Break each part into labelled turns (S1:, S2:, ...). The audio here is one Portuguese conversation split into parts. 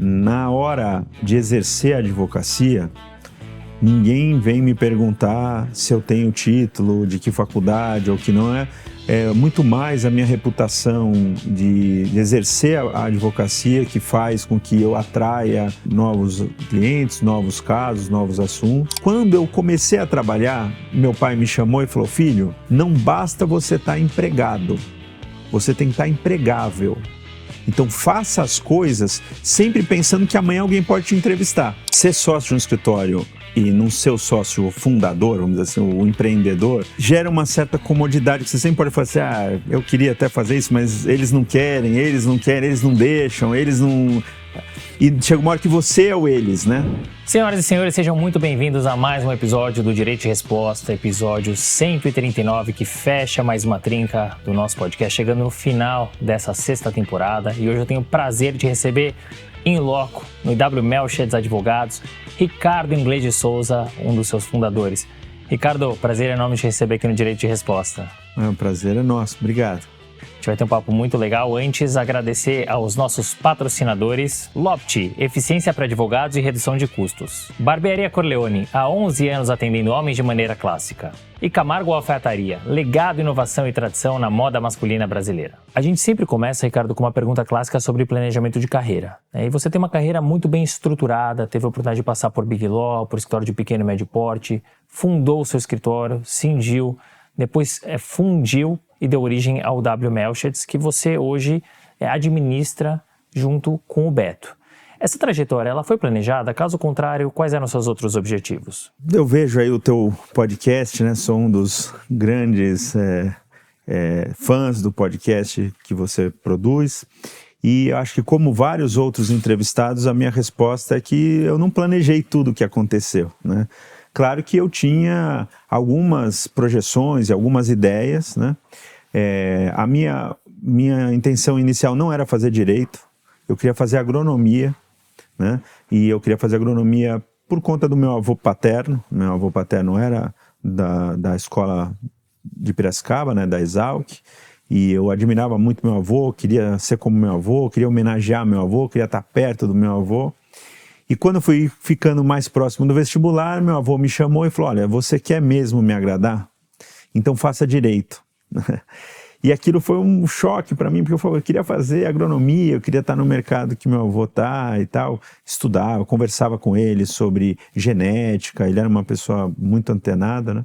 S1: na hora de exercer a advocacia, ninguém vem me perguntar se eu tenho título, de que faculdade ou que não é. É muito mais a minha reputação de exercer a advocacia que faz com que eu atraia novos clientes, novos casos, novos assuntos. Quando eu comecei a trabalhar, meu pai me chamou e falou: filho, não basta você estar empregado, você tem que estar empregável. Então faça as coisas sempre pensando que amanhã alguém pode te entrevistar. Ser sócio de um escritório e não ser o sócio fundador, vamos dizer assim, o empreendedor, gera uma certa comodidade, que você sempre pode falar assim, eu queria até fazer isso, mas eles não querem, eles não deixam, eles não... E chega uma hora que você é o eles, né?
S2: Senhoras e senhores, sejam muito bem-vindos a mais um episódio do Direito de Resposta, episódio 139, que fecha mais uma trinca do nosso podcast, chegando no final dessa sexta temporada. E hoje eu tenho o prazer de receber in loco, no IW Melcheds Advogados, Ricardo Inglês de Souza, um dos seus fundadores. Ricardo, prazer enorme te receber aqui no Direito de Resposta.
S1: O prazer é nosso, obrigado.
S2: A gente vai ter um papo muito legal. Antes, agradecer aos nossos patrocinadores. Lopti, eficiência para advogados e redução de custos. Barbearia Corleone, há 11 anos atendendo homens de maneira clássica. E Camargo Alfaiataria, legado, inovação e tradição na moda masculina brasileira. A gente sempre começa, Ricardo, com uma pergunta clássica sobre planejamento de carreira. E você tem uma carreira muito bem estruturada, teve a oportunidade de passar por Big Law, por escritório de pequeno e médio porte, fundou o seu escritório, cindiu, depois fundiu e deu origem ao W Melcheds, que você hoje administra junto com o Beto. Essa trajetória, ela foi planejada? Caso contrário, quais eram os seus outros objetivos?
S1: Eu vejo aí o teu podcast, né? Sou um dos grandes fãs do podcast que você produz. E acho que, como vários outros entrevistados, a minha resposta é que eu não planejei tudo o que aconteceu, né? Claro que eu tinha algumas projeções e algumas ideias, né? A minha intenção inicial não era fazer direito, eu queria fazer agronomia, né? E eu queria fazer agronomia por conta do meu avô paterno. Meu avô paterno era da escola de Piracicaba, né? Da Exalc, e eu admirava muito meu avô, queria ser como meu avô, queria homenagear meu avô, queria estar perto do meu avô. E quando eu fui ficando mais próximo do vestibular, meu avô me chamou e falou: olha, você quer mesmo me agradar? Então faça direito. E aquilo foi um choque para mim, porque eu queria fazer agronomia, eu queria estar no mercado que meu avô está e tal, estudava, conversava com ele sobre genética, ele era uma pessoa muito antenada, né?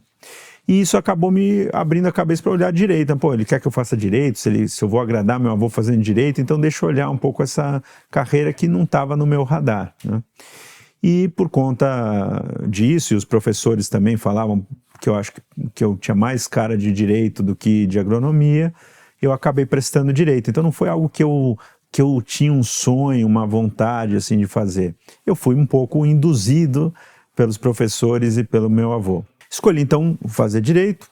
S1: E isso acabou me abrindo a cabeça para olhar direito. Pô, ele quer que eu faça direito, se eu vou agradar meu avô fazendo direito, então deixa eu olhar um pouco essa carreira que não estava no meu radar, né? E por conta disso, e os professores também falavam que eu acho que eu tinha mais cara de direito do que de agronomia, eu acabei prestando direito. Então não foi algo que eu tinha um sonho, uma vontade assim de fazer. Eu fui um pouco induzido pelos professores e pelo meu avô. Escolhi, então, fazer direito.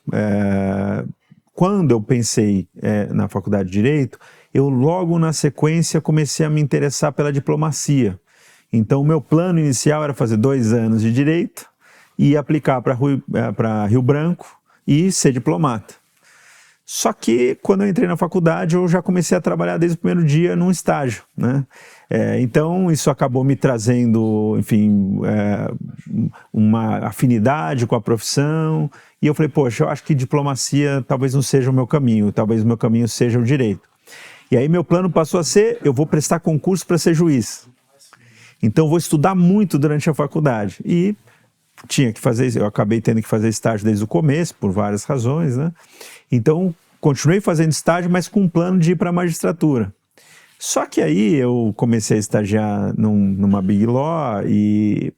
S1: Quando eu pensei na faculdade de direito, eu logo na sequência comecei a me interessar pela diplomacia. Então, o meu plano inicial era fazer 2 anos de direito e aplicar para Rio Branco e ser diplomata. Só que, quando eu entrei na faculdade, eu já comecei a trabalhar desde o primeiro dia num estágio, né? Então, isso acabou me trazendo, enfim, uma afinidade com a profissão. E eu falei, poxa, eu acho que diplomacia talvez não seja o meu caminho, talvez o meu caminho seja o direito. E aí meu plano passou a ser, eu vou prestar concurso para ser juiz. Então, eu vou estudar muito durante a faculdade. E tinha que fazer, eu acabei tendo que fazer estágio desde o começo, por várias razões, né? Então, continuei fazendo estágio, mas com um plano de ir para a magistratura. Só que aí eu comecei a estagiar numa Big Law e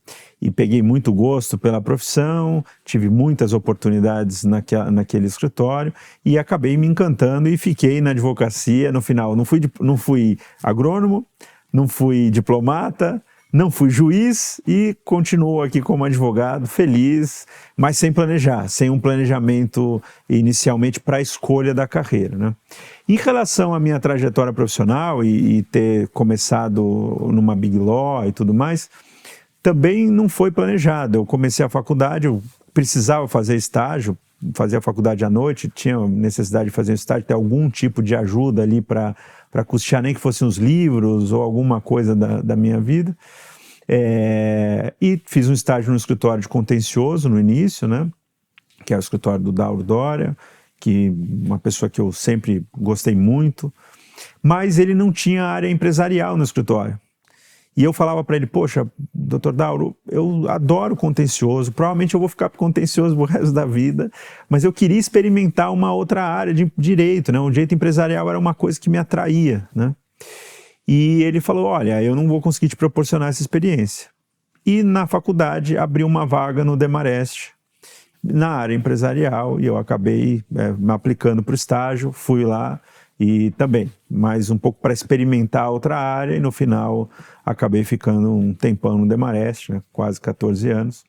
S1: peguei muito gosto pela profissão, tive muitas oportunidades naquele escritório e acabei me encantando e fiquei na advocacia. No final, não fui agrônomo, não fui diplomata, não fui juiz e continuo aqui como advogado, feliz, mas sem planejar, sem um planejamento inicialmente para a escolha da carreira, né? Em relação à minha trajetória profissional e ter começado numa Big Law e tudo mais, também não foi planejado. Eu comecei a faculdade, eu precisava fazer estágio, fazia faculdade à noite, tinha necessidade de fazer um estágio, ter algum tipo de ajuda ali para custear, nem que fossem os livros ou alguma coisa da minha vida. E fiz um estágio no escritório de contencioso no início, né? Que é o escritório do Dauro Dória, que uma pessoa que eu sempre gostei muito, mas ele não tinha área empresarial no escritório. E eu falava para ele, poxa, doutor Dauro, eu adoro contencioso, provavelmente eu vou ficar contencioso o resto da vida, mas eu queria experimentar uma outra área de direito, né? O direito empresarial era uma coisa que me atraía, né? E ele falou, olha, eu não vou conseguir te proporcionar essa experiência. E na faculdade abriu uma vaga no Demarest, na área empresarial, e eu acabei me aplicando para o estágio, fui lá e também, mais um pouco para experimentar outra área, e no final acabei ficando um tempão no Demarest, né, quase 14 anos.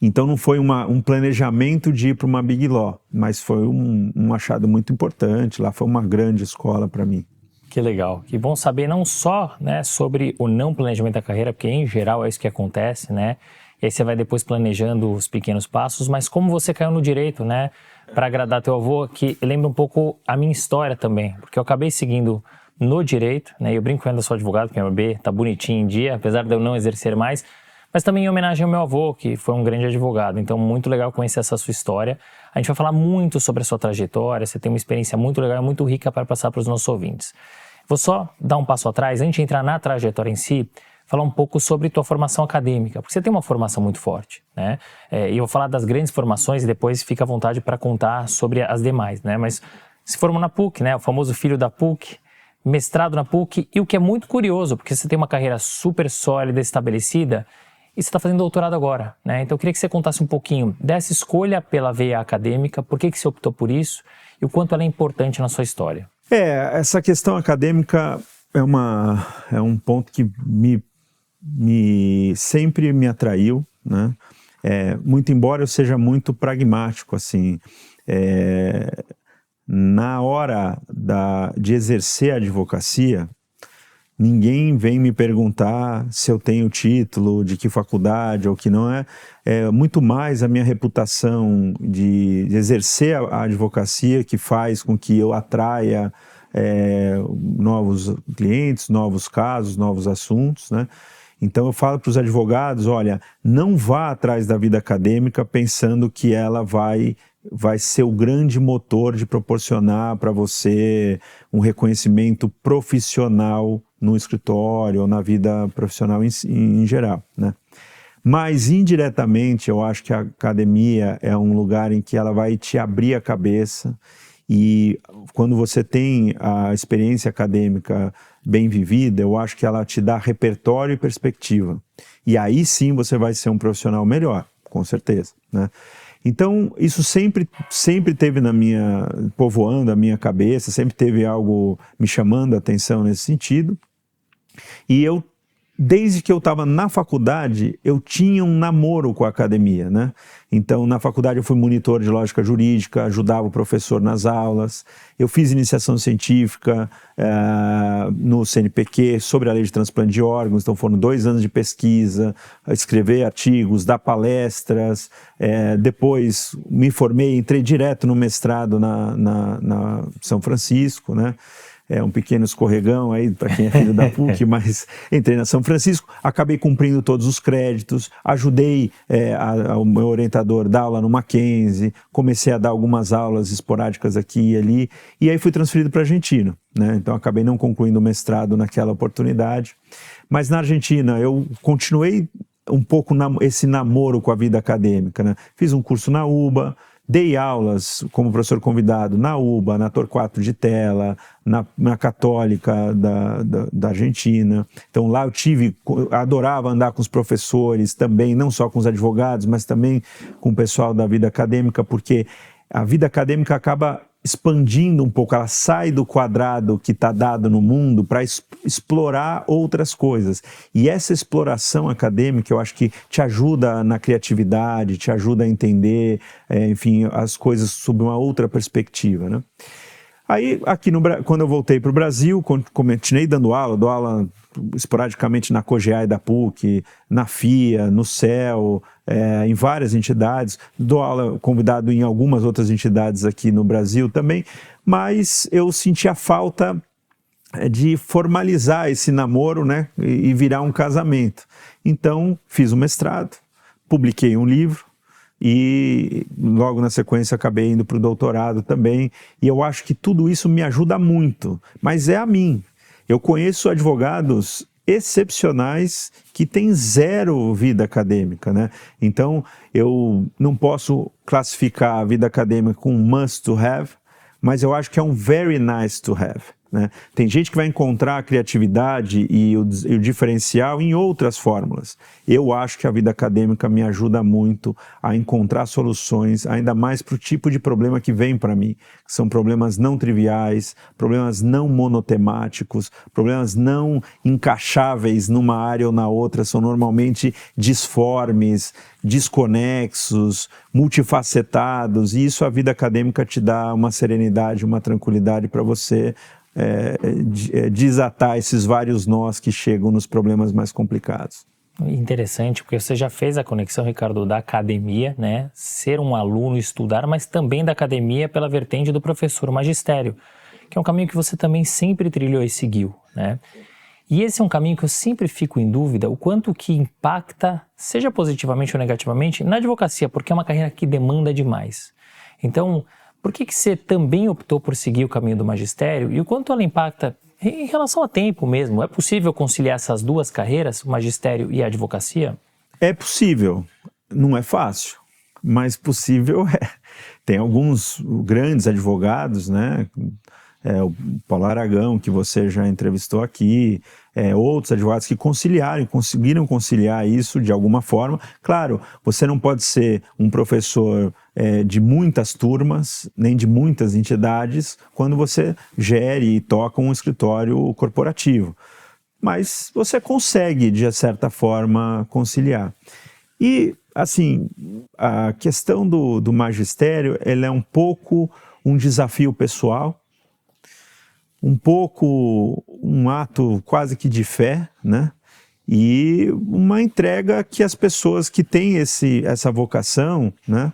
S1: Então não foi um planejamento de ir para uma Big Law, mas foi um achado muito importante, lá foi uma grande escola para mim.
S2: Que legal, que bom saber não só, né, sobre o não planejamento da carreira, porque em geral é isso que acontece, né? E aí você vai depois planejando os pequenos passos, mas como você caiu no direito, né, para agradar teu avô, que lembra um pouco a minha história também, porque eu acabei seguindo no direito, né, eu brinco que eu ainda sou advogado, porque meu bebê tá bonitinho em dia, apesar de eu não exercer mais, mas também em homenagem ao meu avô, que foi um grande advogado, então muito legal conhecer essa sua história. A gente vai falar muito sobre a sua trajetória, você tem uma experiência muito legal e muito rica para passar para os nossos ouvintes. Vou só dar um passo atrás, antes de entrar na trajetória em si, falar um pouco sobre tua formação acadêmica, porque você tem uma formação muito forte, né? E eu vou falar das grandes formações e depois fica à vontade para contar sobre as demais, né? Mas se formou na PUC, né? O famoso filho da PUC, mestrado na PUC, e o que é muito curioso, porque você tem uma carreira super sólida, estabelecida, e você está fazendo doutorado agora, né? Então eu queria que você contasse um pouquinho dessa escolha pela veia acadêmica, por que você optou por isso e o quanto ela é importante na sua história.
S1: Essa questão acadêmica é um ponto que sempre me atraiu, né? Muito embora eu seja muito pragmático, assim, na hora de exercer a advocacia, ninguém vem me perguntar se eu tenho título, de que faculdade ou que não é. Muito mais a minha reputação de exercer a advocacia que faz com que eu atraia novos clientes, novos casos, novos assuntos, né? Então eu falo para os advogados, olha, não vá atrás da vida acadêmica pensando que ela vai ser o grande motor de proporcionar para você um reconhecimento profissional no escritório ou na vida profissional em geral, né? Mas indiretamente eu acho que a academia é um lugar em que ela vai te abrir a cabeça, e quando você tem a experiência acadêmica bem vivida, eu acho que ela te dá repertório e perspectiva. E aí sim você vai ser um profissional melhor, com certeza, né? Então, isso sempre teve povoando a minha cabeça, sempre teve algo me chamando a atenção nesse sentido. E desde que eu estava na faculdade, eu tinha um namoro com a academia, né? Então, na faculdade eu fui monitor de lógica jurídica, ajudava o professor nas aulas, eu fiz iniciação científica no CNPq sobre a lei de transplante de órgãos, então foram 2 anos de pesquisa, escrever artigos, dar palestras, depois me formei, entrei direto no mestrado na São Francisco, né? Um pequeno escorregão aí para quem é filho da PUC, mas entrei na São Francisco, acabei cumprindo todos os créditos, ajudei o meu orientador a dar aula no Mackenzie, comecei a dar algumas aulas esporádicas aqui e ali, e aí fui transferido para a Argentina, né? Então acabei não concluindo o mestrado naquela oportunidade, mas na Argentina eu continuei um pouco esse namoro com a vida acadêmica, né? Fiz um curso na UBA, dei aulas como professor convidado na UBA, na Torquato de Tella, na Católica da Argentina. Então lá adorava andar com os professores também, não só com os advogados, mas também com o pessoal da vida acadêmica, porque a vida acadêmica acaba expandindo um pouco, ela sai do quadrado que está dado no mundo para explorar outras coisas. E essa exploração acadêmica, eu acho que te ajuda na criatividade, te ajuda a entender, enfim, as coisas sob uma outra perspectiva, né? Aí, quando eu voltei para o Brasil, continuei dou aula esporadicamente na COGEA e da PUC, na FIA, no CEL, em várias entidades, dou aula convidado em algumas outras entidades aqui no Brasil também, mas eu senti a falta de formalizar esse namoro, né, e virar um casamento. Então, fiz o mestrado, publiquei um livro, e logo na sequência acabei indo para o doutorado também, e eu acho que tudo isso me ajuda muito, mas é a mim. Eu conheço advogados excepcionais que têm zero vida acadêmica, né? Então, eu não posso classificar a vida acadêmica com must to have, mas eu acho que é um very nice to have, né? Tem gente que vai encontrar a criatividade e o diferencial em outras fórmulas. Eu acho que a vida acadêmica me ajuda muito a encontrar soluções, ainda mais para o tipo de problema que vem para mim. São problemas não triviais, problemas não monotemáticos, problemas não encaixáveis numa área ou na outra, são normalmente disformes, desconexos, multifacetados, e isso a vida acadêmica te dá uma serenidade, uma tranquilidade para você desatar esses vários nós que chegam nos problemas mais complicados.
S2: Interessante, porque você já fez a conexão, Ricardo, da academia, né? Ser um aluno, estudar, mas também da academia pela vertente do professor, o magistério, que é um caminho que você também sempre trilhou e seguiu, né? E esse é um caminho que eu sempre fico em dúvida, o quanto que impacta, seja positivamente ou negativamente, na advocacia, porque é uma carreira que demanda demais. Então, por que você também optou por seguir o caminho do magistério e o quanto ela impacta em relação a tempo mesmo? É possível conciliar essas duas carreiras, o magistério e a advocacia?
S1: É possível, não é fácil, mas possível é. Tem alguns grandes advogados, né? O Paulo Aragão, que você já entrevistou aqui, outros advogados que conseguiram conciliar isso de alguma forma. Claro, você não pode ser um professor de muitas turmas, nem de muitas entidades, quando você gere e toca um escritório corporativo. Mas você consegue, de certa forma, conciliar. E, assim, a questão do magistério, ela é um pouco um desafio pessoal, um pouco um ato quase que de fé, né? E uma entrega que as pessoas que têm essa vocação, né,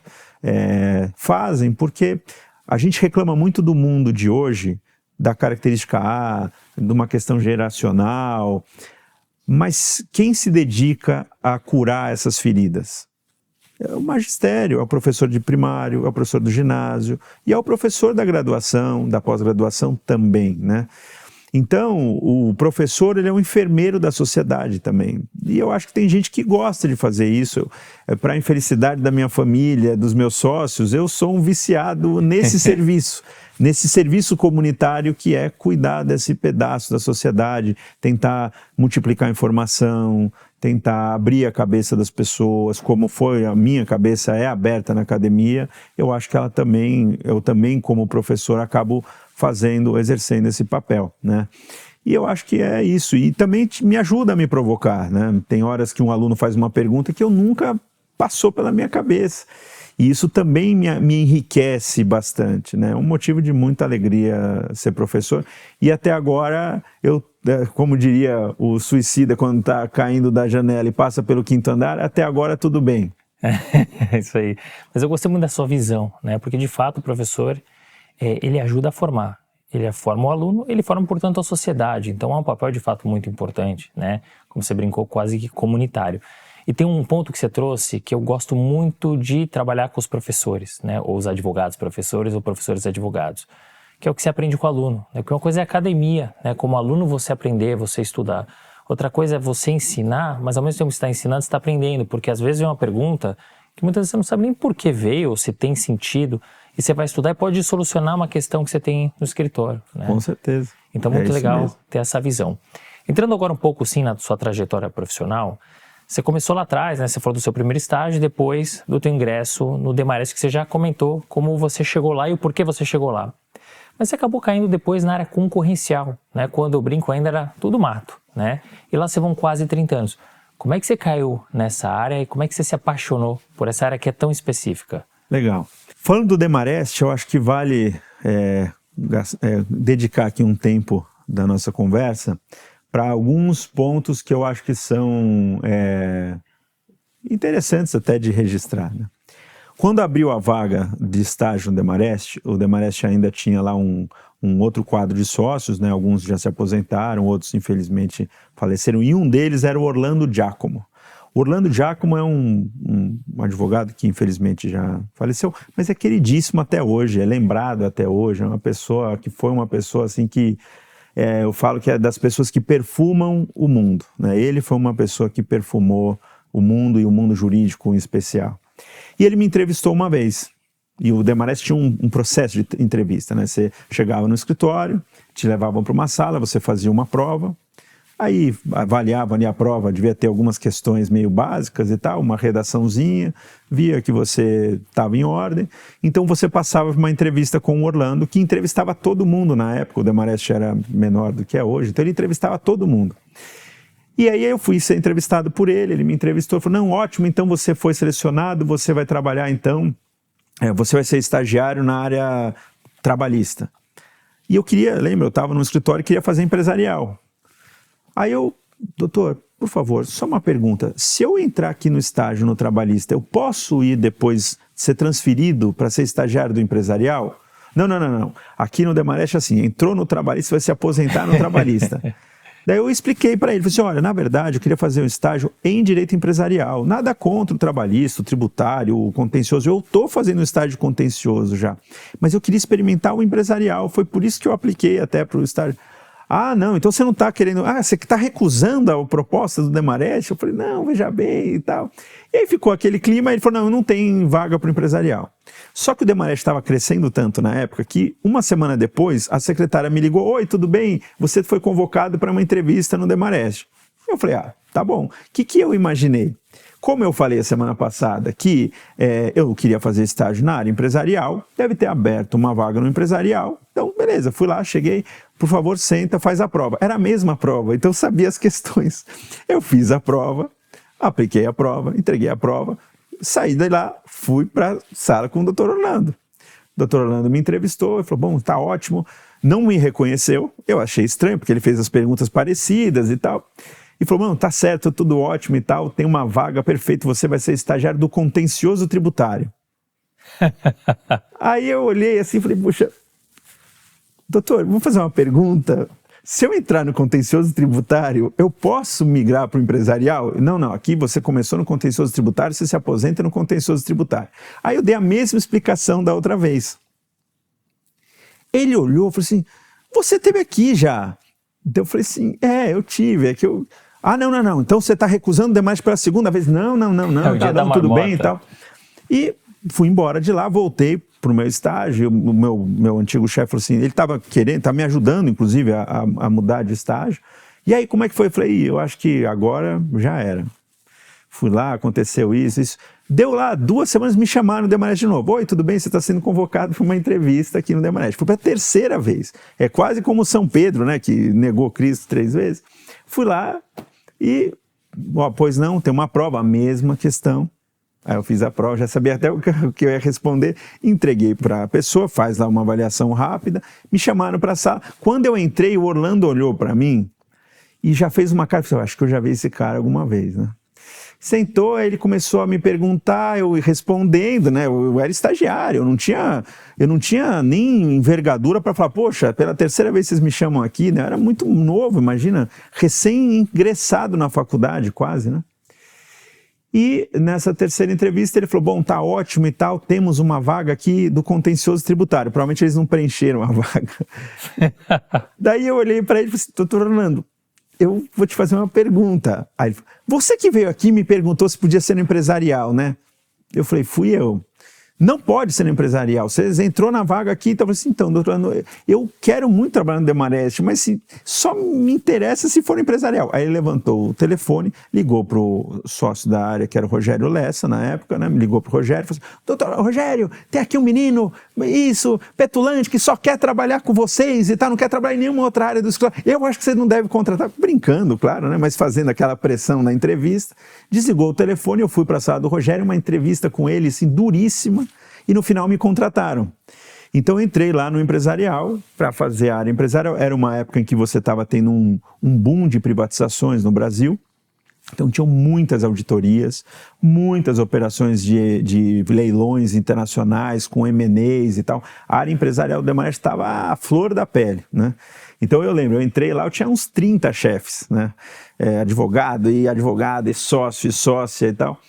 S1: fazem, porque a gente reclama muito do mundo de hoje, da característica A, de uma questão geracional, mas quem se dedica a curar essas feridas? É o magistério, é o professor de primário, é o professor do ginásio e é o professor da graduação, da pós-graduação também, né? Então, o professor, ele é um enfermeiro da sociedade também. E eu acho que tem gente que gosta de fazer isso. Para a infelicidade da minha família, dos meus sócios, eu sou um viciado nesse serviço comunitário que é cuidar desse pedaço da sociedade, tentar multiplicar informação, tentar abrir a cabeça das pessoas, como foi a minha cabeça é aberta na academia. Eu acho que eu também como professor acabo exercendo esse papel, né? E eu acho que é isso, e também me ajuda a me provocar, né? Tem horas que um aluno faz uma pergunta que eu nunca passou pela minha cabeça, e isso também me enriquece bastante, né? É um motivo de muita alegria ser professor, e até agora, como diria o suicida quando está caindo da janela e passa pelo quinto andar, até agora tudo bem.
S2: É isso aí, mas eu gostei muito da sua visão, né? Porque de fato o professor ele ajuda a formar, ele forma o aluno, ele forma, portanto, a sociedade. Então, é um papel, de fato, muito importante, né? Como você brincou, quase que comunitário. E tem um ponto que você trouxe que eu gosto muito de trabalhar com os professores, né? Ou os advogados professores ou professores advogados, que é o que você aprende com o aluno, né? Porque uma coisa é academia, né? Como aluno você aprender, você estudar. Outra coisa é você ensinar, mas ao mesmo tempo que você está ensinando, você está aprendendo, porque às vezes vem uma pergunta que muitas vezes você não sabe nem por que veio, ou se tem sentido, e você vai estudar e pode solucionar uma questão que você tem no escritório, né?
S1: Com certeza.
S2: Então, muito legal ter essa visão. Entrando agora um pouco, sim, na sua trajetória profissional, você começou lá atrás, né? Você falou do seu primeiro estágio, depois do teu ingresso no Demarest, que você já comentou como você chegou lá e o porquê você chegou lá. Mas você acabou caindo depois na área concorrencial, né? Quando eu brinco ainda era tudo mato, né? E lá você vão quase 30 anos. Como é que você caiu nessa área e como é que você se apaixonou por essa área que é tão específica?
S1: Legal. Falando do Demarest, eu acho que vale dedicar aqui um tempo da nossa conversa para alguns pontos que eu acho que são interessantes até de registrar, né? Quando abriu a vaga de estágio no Demarest, o Demarest ainda tinha lá um outro quadro de sócios, né? Alguns já se aposentaram, outros infelizmente faleceram, e um deles era o Orlando Giacomo. O Orlando Giacomo é um advogado que infelizmente já faleceu, mas é queridíssimo até hoje, é lembrado até hoje, é uma pessoa que foi uma pessoa assim que eu falo que é das pessoas que perfumam o mundo, né? Ele foi uma pessoa que perfumou o mundo e o mundo jurídico em especial. E ele me entrevistou uma vez. E o Demarest tinha um processo de entrevista, né? Você chegava no escritório, te levavam para uma sala, você fazia uma prova, aí avaliava ali a prova, devia ter algumas questões meio básicas e tal, uma redaçãozinha, via que você estava em ordem, então você passava uma entrevista com o Orlando, que entrevistava todo mundo na época, o Demarest era menor do que é hoje, então ele entrevistava todo mundo. E aí eu fui ser entrevistado por ele, ele me entrevistou, falou, não, ótimo, então você foi selecionado, você vai trabalhar então, você vai ser estagiário na área trabalhista. E eu eu estava no escritório e queria fazer empresarial. Aí doutor, por favor, só uma pergunta, se eu entrar aqui no estágio no trabalhista, eu posso ir depois ser transferido para ser estagiário do empresarial? Não. Aqui no Demarest assim, entrou no trabalhista, vai se aposentar no trabalhista. Daí eu expliquei para ele, falei assim, olha, na verdade eu queria fazer um estágio em direito empresarial, nada contra o trabalhista, o tributário, o contencioso, eu estou fazendo um estágio contencioso já, mas eu queria experimentar o empresarial, foi por isso que eu apliquei até para o estágio. Ah, não, então você não está querendo, você está recusando a proposta do Demarest? Eu falei, não, veja bem e tal. E aí ficou aquele clima, ele falou, não tem vaga para o empresarial. Só que o Demarest estava crescendo tanto na época que uma semana depois a secretária me ligou, oi, tudo bem? Você foi convocado para uma entrevista no Demarest. Eu falei, tá bom. O que eu imaginei? Como eu falei a semana passada que eu queria fazer estágio na área empresarial, deve ter aberto uma vaga no empresarial. Então, beleza, fui lá, cheguei, por favor, senta, faz a prova. Era a mesma prova, então eu sabia as questões. Eu fiz a prova, apliquei a prova, entreguei a prova, saí de lá, fui para a sala com o Dr. Orlando. O Dr. Orlando me entrevistou, ele falou, bom, tá ótimo, não me reconheceu, eu achei estranho, porque ele fez as perguntas parecidas e tal. E falou, tá certo, tudo ótimo e tal, tem uma vaga perfeita, você vai ser estagiário do contencioso tributário. Aí eu olhei assim e falei, puxa, doutor, vou fazer uma pergunta. Se eu entrar no contencioso tributário, eu posso migrar para o empresarial? Não, aqui você começou no contencioso tributário, você se aposenta no contencioso tributário. Aí eu dei a mesma explicação da outra vez. Ele olhou e falou assim, você teve aqui já. Então eu falei assim, eu tive, é que eu... não, então você está recusando demais pela segunda vez? Não, tudo bem e tal. E fui embora de lá, voltei para o meu estágio, o meu antigo chefe falou assim, ele estava me ajudando, inclusive, a mudar de estágio. E aí, como é que foi? Eu falei, eu acho que agora já era. Fui lá, aconteceu isso. Deu lá 2 semanas, me chamaram no Demarest de novo. Oi, tudo bem? Você está sendo convocado para uma entrevista aqui no Demarest. Fui para a 3ª vez. É quase como São Pedro, né, que negou Cristo 3 vezes. Fui lá e, pois não, tem uma prova, a mesma questão. Aí eu fiz a prova, já sabia até o que eu ia responder, entreguei para a pessoa, faz lá uma avaliação rápida, me chamaram para a sala. Quando eu entrei, o Orlando olhou para mim e já fez uma cara, eu acho que eu já vi esse cara alguma vez, né? Sentou, aí ele começou a me perguntar, eu respondendo, né? Eu era estagiário, eu não tinha nem envergadura para falar, poxa, pela 3ª vez vocês me chamam aqui, né? Eu era muito novo, imagina, recém-ingressado na faculdade quase, né? E nessa 3ª entrevista ele falou, bom, tá ótimo e tal, temos uma vaga aqui do contencioso tributário. Provavelmente eles não preencheram a vaga. Daí eu olhei para ele e falei assim, doutor Orlando, eu vou te fazer uma pergunta. Aí ele falou, você que veio aqui me perguntou se podia ser no empresarial, né? Eu falei, fui eu. Não pode ser no empresarial. Você entrou na vaga aqui, então eu falei assim, então, doutor, eu quero muito trabalhar no Demarest, mas só me interessa se for empresarial. Aí ele levantou o telefone, ligou para o sócio da área, que era o Rogério Lessa, na época, né? Me ligou para o Rogério e falou assim, doutor Rogério, tem aqui um menino, petulante, que só quer trabalhar com vocês e tal, não quer trabalhar em nenhuma outra área do escritório. Eu acho que você não deve contratar. Brincando, claro, né? Mas fazendo aquela pressão na entrevista. Desligou o telefone, eu fui para a sala do Rogério, uma entrevista com ele, assim, duríssima, e no final me contrataram. Então eu entrei lá no empresarial para fazer a área empresarial. Era uma época em que você estava tendo um boom de privatizações no Brasil. Então tinham muitas auditorias, muitas operações de leilões internacionais com M&As e tal. A área empresarial do Demarest estava à flor da pele, né? Então eu lembro, eu entrei lá, eu tinha uns 30 chefes, né? Advogado e sócio e sócia e tal.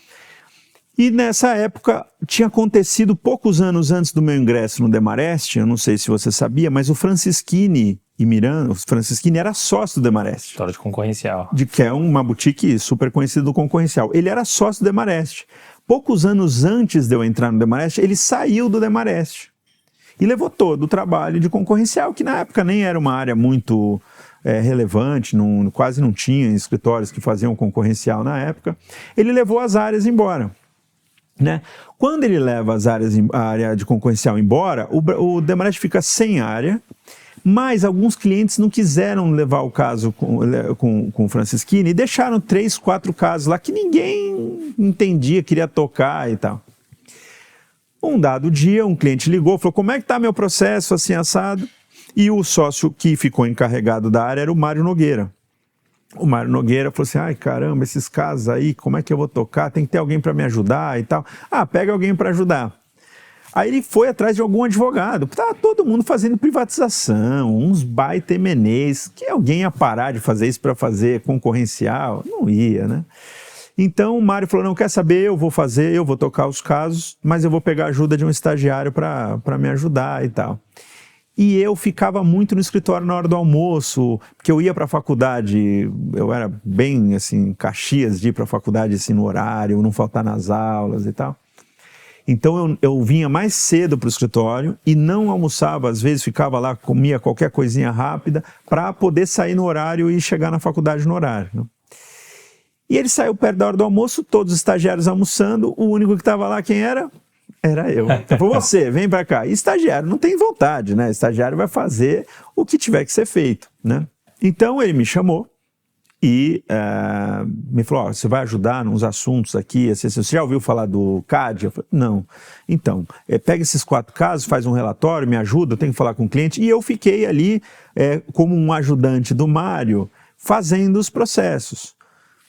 S1: E nessa época tinha acontecido poucos anos antes do meu ingresso no Demarest, eu não sei se você sabia, mas o Franceschini e Miranda, o Franceschini era sócio do Demarest.
S2: História de concorrencial.
S1: Que é uma boutique super conhecida do concorrencial. Ele era sócio do Demarest. Poucos anos antes de eu entrar no Demarest, ele saiu do Demarest. E levou todo o trabalho de concorrencial, que na época nem era uma área muito relevante, quase não tinha escritórios que faziam concorrencial na época. Ele levou as áreas embora. Né? Quando ele leva a área de concorrencial embora, o Demarest fica sem área, mas alguns clientes não quiseram levar o caso com o Franceschini e deixaram 3, 4 casos lá que ninguém entendia, queria tocar e tal. Um dado dia, um cliente ligou, falou, como é que está meu processo assim assado? E o sócio que ficou encarregado da área era o Mário Nogueira. O Mário Nogueira falou assim, ai caramba, esses casos aí, como é que eu vou tocar? Tem que ter alguém para me ajudar e tal. Ah, pega alguém para ajudar. Aí ele foi atrás de algum advogado. Estava todo mundo fazendo privatização, uns baita M&As, que alguém ia parar de fazer isso para fazer concorrencial? Não ia, né? Então o Mário falou, não, quer saber, eu vou tocar os casos, mas eu vou pegar a ajuda de um estagiário para me ajudar e tal. E eu ficava muito no escritório na hora do almoço, porque eu ia para a faculdade, eu era bem, assim, Caxias de ir para a faculdade, assim, no horário, não faltar nas aulas e tal. Então eu vinha mais cedo para o escritório e não almoçava, às vezes ficava lá, comia qualquer coisinha rápida, para poder sair no horário e chegar na faculdade no horário, né? E ele saiu perto da hora do almoço, todos os estagiários almoçando, o único que estava lá, quem era? Era eu. Então, você, vem para cá. E estagiário não tem vontade, né? Estagiário vai fazer o que tiver que ser feito, né? Então ele me chamou e me falou, você vai ajudar nos assuntos aqui, você já ouviu falar do CAD? Eu falei, não. Então, pega esses 4 casos, faz um relatório, me ajuda, eu tenho que falar com o cliente. E eu fiquei ali como um ajudante do Mário, fazendo os processos.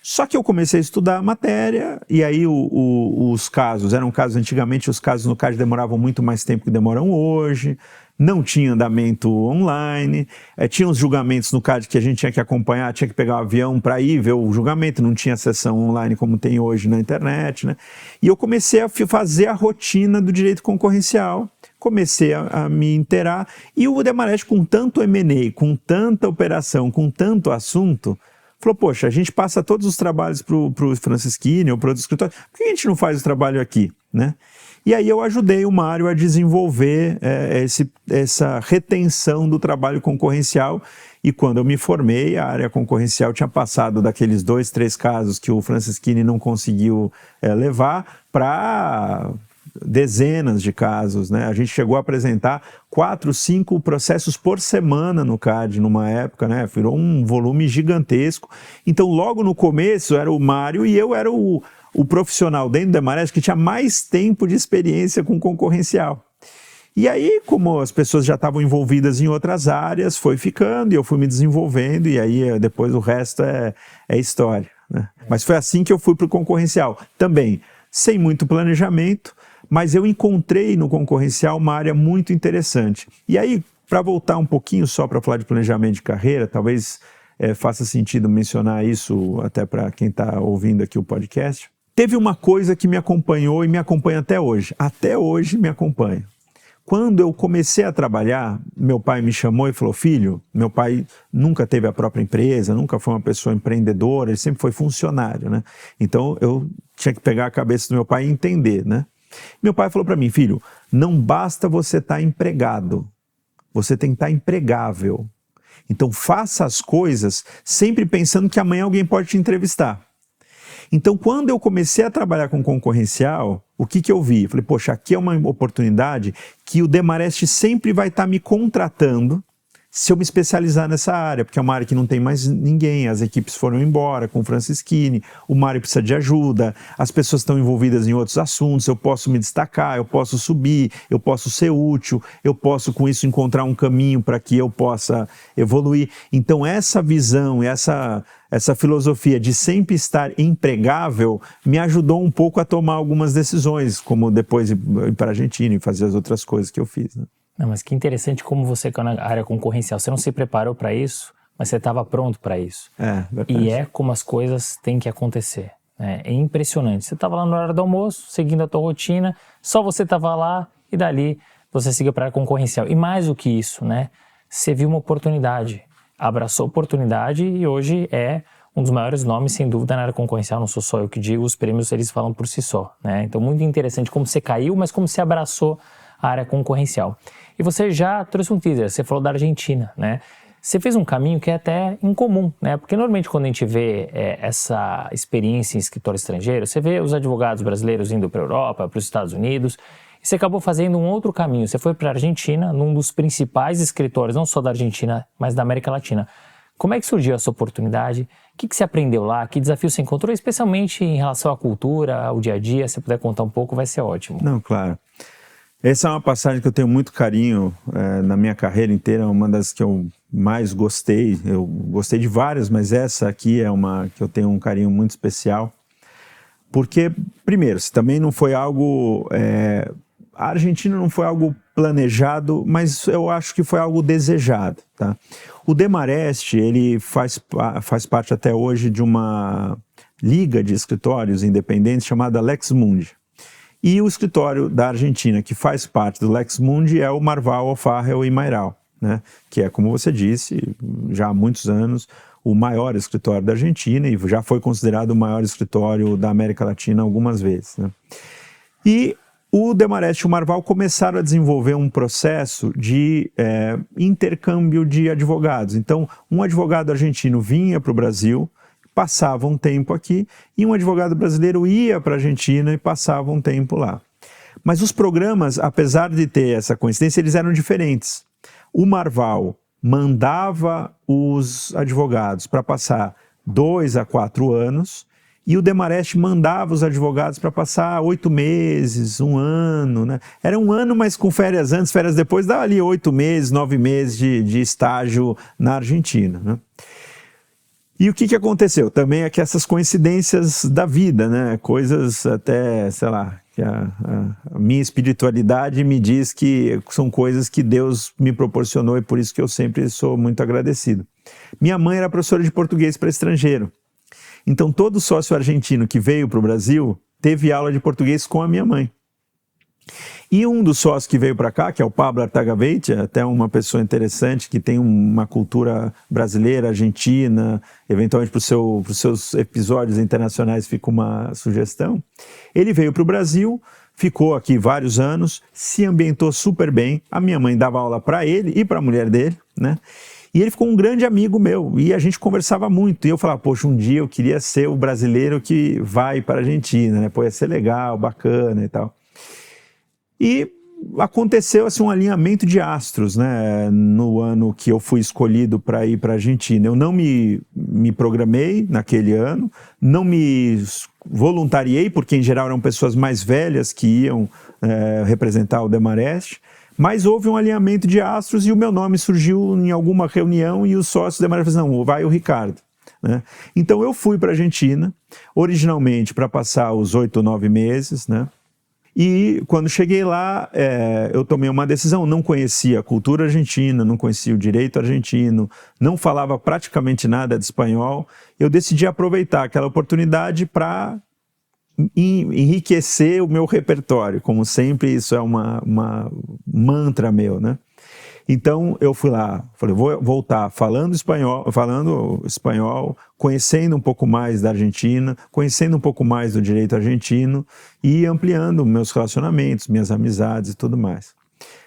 S1: Só que eu comecei a estudar a matéria e aí os casos, eram casos antigamente, os casos no CAD demoravam muito mais tempo que demoram hoje, não tinha andamento online, tinha os julgamentos no CAD que a gente tinha que acompanhar, tinha que pegar o avião para ir ver o julgamento, não tinha sessão online como tem hoje na internet, né? E eu comecei a fazer a rotina do direito concorrencial, comecei a me inteirar e o Demarest com tanto M&A, com tanta operação, com tanto assunto, falou, poxa, a gente passa todos os trabalhos para o Franceschini ou para outro escritório, por que a gente não faz o trabalho aqui, né? E aí eu ajudei o Mário a desenvolver essa retenção do trabalho concorrencial e quando eu me formei, a área concorrencial tinha passado daqueles 2, 3 casos que o Franceschini não conseguiu levar para dezenas de casos, né? A gente chegou a apresentar 4, 5 processos por semana no CAD numa época, né? Virou um volume gigantesco. Então, logo no começo era o Mário e eu era o profissional dentro do Demarest que tinha mais tempo de experiência com concorrencial. E aí, como as pessoas já estavam envolvidas em outras áreas, foi ficando e eu fui me desenvolvendo e aí depois o resto é história, né? Mas foi assim que eu fui para o concorrencial. Também, sem muito planejamento, mas eu encontrei no concorrencial uma área muito interessante. E aí, para voltar um pouquinho só para falar de planejamento de carreira, talvez faça sentido mencionar isso até para quem está ouvindo aqui o podcast. Teve uma coisa que me acompanhou e me acompanha até hoje. Até hoje me acompanha. Quando eu comecei a trabalhar, meu pai me chamou e falou, filho, meu pai nunca teve a própria empresa, nunca foi uma pessoa empreendedora, ele sempre foi funcionário, né? Então eu tinha que pegar a cabeça do meu pai e entender, né? Meu pai falou para mim, filho, não basta você estar empregado, você tem que estar empregável. Então faça as coisas sempre pensando que amanhã alguém pode te entrevistar. Então quando eu comecei a trabalhar com concorrencial, o que eu vi? Falei, poxa, aqui é uma oportunidade que o Demarest sempre vai estar me contratando se eu me especializar nessa área, porque é uma área que não tem mais ninguém, as equipes foram embora com o Francisquini, o Mário precisa de ajuda, as pessoas estão envolvidas em outros assuntos, eu posso me destacar, eu posso subir, eu posso ser útil, eu posso com isso encontrar um caminho para que eu possa evoluir. Então essa visão, essa filosofia de sempre estar empregável me ajudou um pouco a tomar algumas decisões, como depois ir para a Argentina e fazer as outras coisas que eu fiz, né?
S2: Não, mas que interessante como você, na área concorrencial, você não se preparou para isso, mas você estava pronto para isso.
S1: Verdade.
S2: E é como as coisas têm que acontecer. Né? É impressionante. Você estava lá na hora do almoço, seguindo a tua rotina, só você estava lá e dali você seguiu para a área concorrencial. E mais do que isso, né? Você viu uma oportunidade, abraçou a oportunidade e hoje é um dos maiores nomes, sem dúvida, na área concorrencial. Não sou só eu que digo, os prêmios eles falam por si só. Né? Então, muito interessante como você caiu, mas como você abraçou a área concorrencial. E você já trouxe um teaser, você falou da Argentina, né? Você fez um caminho que é até incomum, né? Porque normalmente quando a gente vê essa experiência em escritório estrangeiro, você vê os advogados brasileiros indo para a Europa, para os Estados Unidos, e você acabou fazendo um outro caminho. Você foi para a Argentina, num dos principais escritórios, não só da Argentina, mas da América Latina. Como é que surgiu essa oportunidade? O que você aprendeu lá? Que desafio você encontrou? Especialmente em relação à cultura, ao dia a dia, se você puder contar um pouco, vai ser ótimo.
S1: Não, claro. Essa é uma passagem que eu tenho muito carinho na minha carreira inteira, uma das que eu mais gostei. Eu gostei de várias, mas essa aqui é uma que eu tenho um carinho muito especial. Porque, primeiro, se também não foi algo... a Argentina não foi algo planejado, mas eu acho que foi algo desejado. Tá? O Demarest, ele faz parte até hoje de uma liga de escritórios independentes chamada Lex Mundi. E o escritório da Argentina, que faz parte do Lex Mundi, é o Marval, O'Farrell e Mayral, né? Que é, como você disse, já há muitos anos, o maior escritório da Argentina e já foi considerado o maior escritório da América Latina algumas vezes, né? E o Demarest e o Marval começaram a desenvolver um processo de intercâmbio de advogados. Então, um advogado argentino vinha para o Brasil, passava um tempo aqui, e um advogado brasileiro ia para a Argentina e passava um tempo lá. Mas os programas, apesar de ter essa coincidência, eles eram diferentes. O Marval mandava os advogados para passar 2 a 4 anos, e o Demarest mandava os advogados para passar 8 meses, 1 ano, né? Era 1 ano, mas com férias antes, férias depois, dá ali 8 meses, 9 meses de estágio na Argentina, né? E o que aconteceu? Também é que essas coincidências da vida, né? Coisas até, sei lá, que a minha espiritualidade me diz que são coisas que Deus me proporcionou e por isso que eu sempre sou muito agradecido. Minha mãe era professora de português para estrangeiro. Então todo sócio argentino que veio para o Brasil teve aula de português com a minha mãe. E um dos sócios que veio para cá, que é o Pablo Artagaveitia, até uma pessoa interessante que tem uma cultura brasileira, argentina, eventualmente para os seus episódios internacionais fica uma sugestão. Ele veio para o Brasil, ficou aqui vários anos, se ambientou super bem. A minha mãe dava aula para ele e para a mulher dele, né? E ele ficou um grande amigo meu, e a gente conversava muito, e eu falava, poxa, um dia eu queria ser o brasileiro que vai para a Argentina, né? Pô, ia ser legal, bacana e tal. E aconteceu assim, um alinhamento de astros, né? No ano que eu fui escolhido para ir para a Argentina. Eu não me programei naquele ano, não me voluntariei, porque em geral eram pessoas mais velhas que iam representar o Demarest, mas houve um alinhamento de astros e o meu nome surgiu em alguma reunião e os sócios do Demarest falaram, não, vai o Ricardo. Né? Então eu fui para a Argentina, originalmente para passar os 8 ou 9 meses, né? E quando cheguei lá, eu tomei uma decisão, não conhecia a cultura argentina, não conhecia o direito argentino, não falava praticamente nada de espanhol. Eu decidi aproveitar aquela oportunidade para enriquecer o meu repertório, como sempre, isso é uma mantra meu, né? Então eu fui lá, falei, vou voltar falando espanhol, conhecendo um pouco mais da Argentina, conhecendo um pouco mais do direito argentino e ampliando meus relacionamentos, minhas amizades e tudo mais.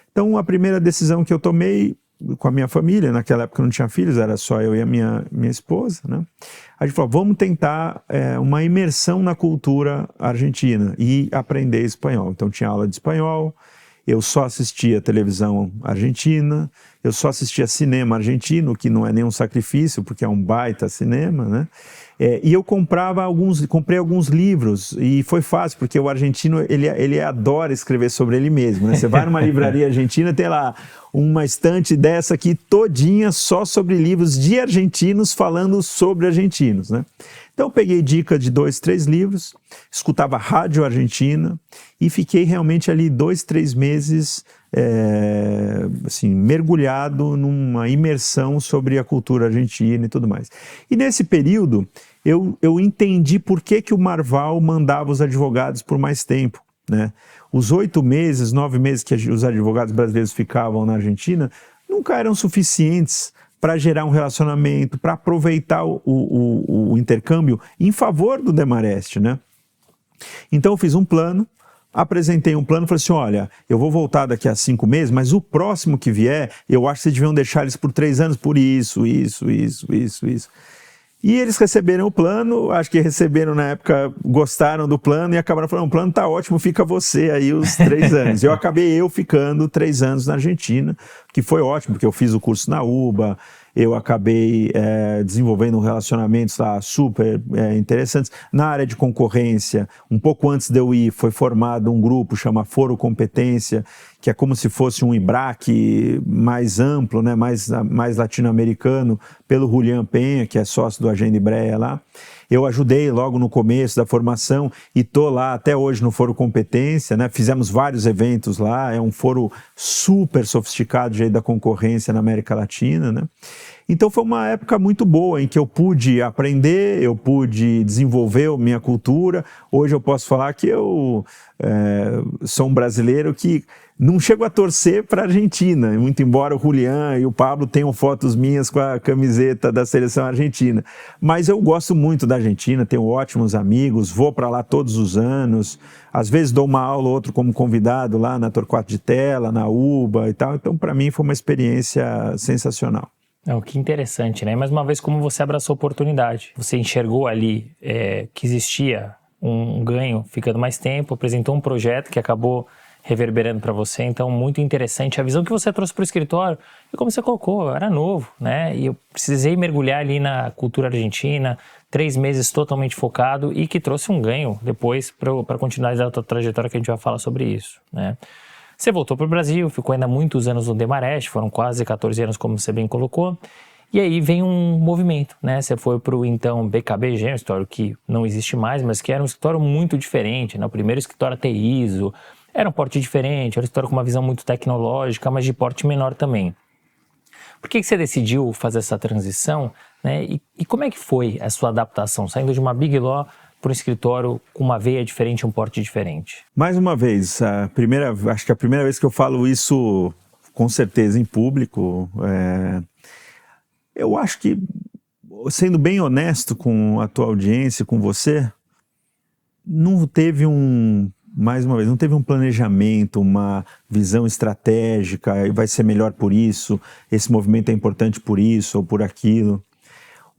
S1: Então a primeira decisão que eu tomei com a minha família, naquela época eu não tinha filhos, era só eu e a minha esposa, né? A gente falou, vamos tentar uma imersão na cultura argentina e aprender espanhol. Então tinha aula de espanhol. eu só assistia televisão argentina, eu só assistia cinema argentino, que não é nenhum sacrifício, porque é um baita cinema, né? E eu comprei alguns livros, e foi fácil, porque o argentino, ele adora escrever sobre ele mesmo, né? Você vai numa livraria argentina, tem lá uma estante dessa aqui todinha só sobre livros de argentinos falando sobre argentinos, né? Então eu peguei dica de 2, 3 livros, escutava rádio argentina e fiquei realmente ali 2, 3 meses assim, mergulhado numa imersão sobre a cultura argentina e tudo mais. E nesse período eu entendi por que o Marval mandava os advogados por mais tempo, né? Os 8 meses, 9 meses que os advogados brasileiros ficavam na Argentina nunca eram suficientes para gerar um relacionamento, para aproveitar o intercâmbio em favor do Demarest, né? Então eu fiz um plano, apresentei um plano, falei assim, olha, eu vou voltar daqui a 5 meses, mas o próximo que vier, eu acho que vocês deviam deixar eles por 3 anos, por isso. E eles receberam o plano, acho que receberam na época, gostaram do plano e acabaram falando, o plano tá ótimo, fica você aí os 3 anos. Eu acabei ficando 3 anos na Argentina, que foi ótimo, porque eu fiz o curso na UBA, eu acabei desenvolvendo relacionamentos lá super interessantes. Na área de concorrência, um pouco antes de eu ir, foi formado um grupo chama Foro Competência, que é como se fosse um IBRAC mais amplo, né, mais latino-americano, pelo Julián Penha, que é sócio do Agenda Ibrea lá. Eu ajudei logo no começo da formação e estou lá até hoje no Foro Competência, né? Fizemos vários eventos lá, é um foro super sofisticado de da concorrência na América Latina, né? Então foi uma época muito boa em que eu pude aprender, eu pude desenvolver minha cultura. Hoje eu posso falar que eu sou um brasileiro que não chego a torcer para a Argentina, muito embora o Julián e o Pablo tenham fotos minhas com a camiseta da seleção argentina. Mas eu gosto muito da Argentina, tenho ótimos amigos, vou para lá todos os anos, às vezes dou uma aula ou outra como convidado lá na Torquato de Tella, na UBA e tal. Então para mim foi uma experiência sensacional.
S2: Que interessante, né? Mais uma vez, como você abraçou a oportunidade. Você enxergou ali que existia um ganho ficando mais tempo, apresentou um projeto que acabou reverberando para você, então muito interessante a visão que você trouxe para o escritório. E como você colocou, eu era novo, né? E eu precisei mergulhar ali na cultura argentina, 3 meses totalmente focado e que trouxe um ganho depois para continuar a trajetória que a gente vai falar sobre isso, né? Você voltou para o Brasil, ficou ainda muitos anos no Demarest, foram quase 14 anos, como você bem colocou. E aí vem um movimento, né? Você foi para o então BKBG, um escritório que não existe mais, mas que era um escritório muito diferente, né? O primeiro escritório a ter ISO, era um porte diferente, era um escritório com uma visão muito tecnológica, mas de porte menor também. Por que você decidiu fazer essa transição, né? E como é que foi a sua adaptação, saindo de uma Big Law para um escritório com uma veia diferente, um porte diferente?
S1: Mais uma vez, acho que a primeira vez que eu falo isso com certeza em público, eu acho que, sendo bem honesto com a tua audiência, com você, não teve não teve um planejamento, uma visão estratégica, vai ser melhor por isso, esse movimento é importante por isso ou por aquilo.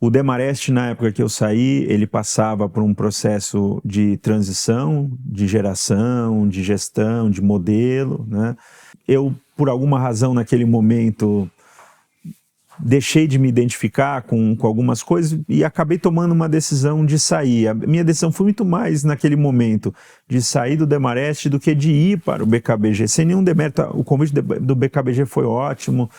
S1: O Demarest, na época que eu saí, ele passava por um processo de transição, de geração, de gestão, de modelo, né? Eu, por alguma razão, naquele momento, deixei de me identificar com algumas coisas e acabei tomando uma decisão de sair. A minha decisão foi muito mais, naquele momento, de sair do Demarest do que de ir para o BKBG. Sem nenhum demérito, o convite do BKBG foi ótimo.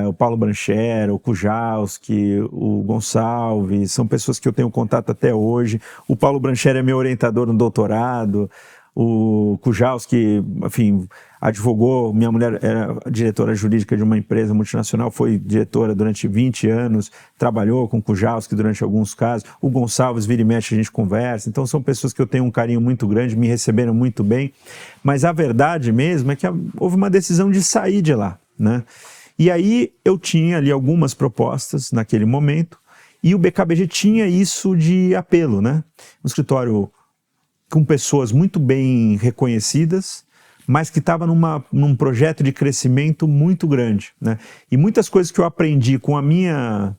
S1: O Paulo Brancher, o Kujalski, o Gonçalves, são pessoas que eu tenho contato até hoje. O Paulo Brancher é meu orientador no doutorado. O Kujalski, enfim, advogou, minha mulher era diretora jurídica de uma empresa multinacional, foi diretora durante 20 anos, trabalhou com o Kujalski durante alguns casos. O Gonçalves, vira e mexe, a gente conversa. Então são pessoas que eu tenho um carinho muito grande, me receberam muito bem. Mas a verdade mesmo é que houve uma decisão de sair de lá, né? E aí eu tinha ali algumas propostas naquele momento e o BKBG tinha isso de apelo, né? Um escritório com pessoas muito bem reconhecidas, mas que estava num projeto de crescimento muito grande, né? E muitas coisas que eu aprendi com a minha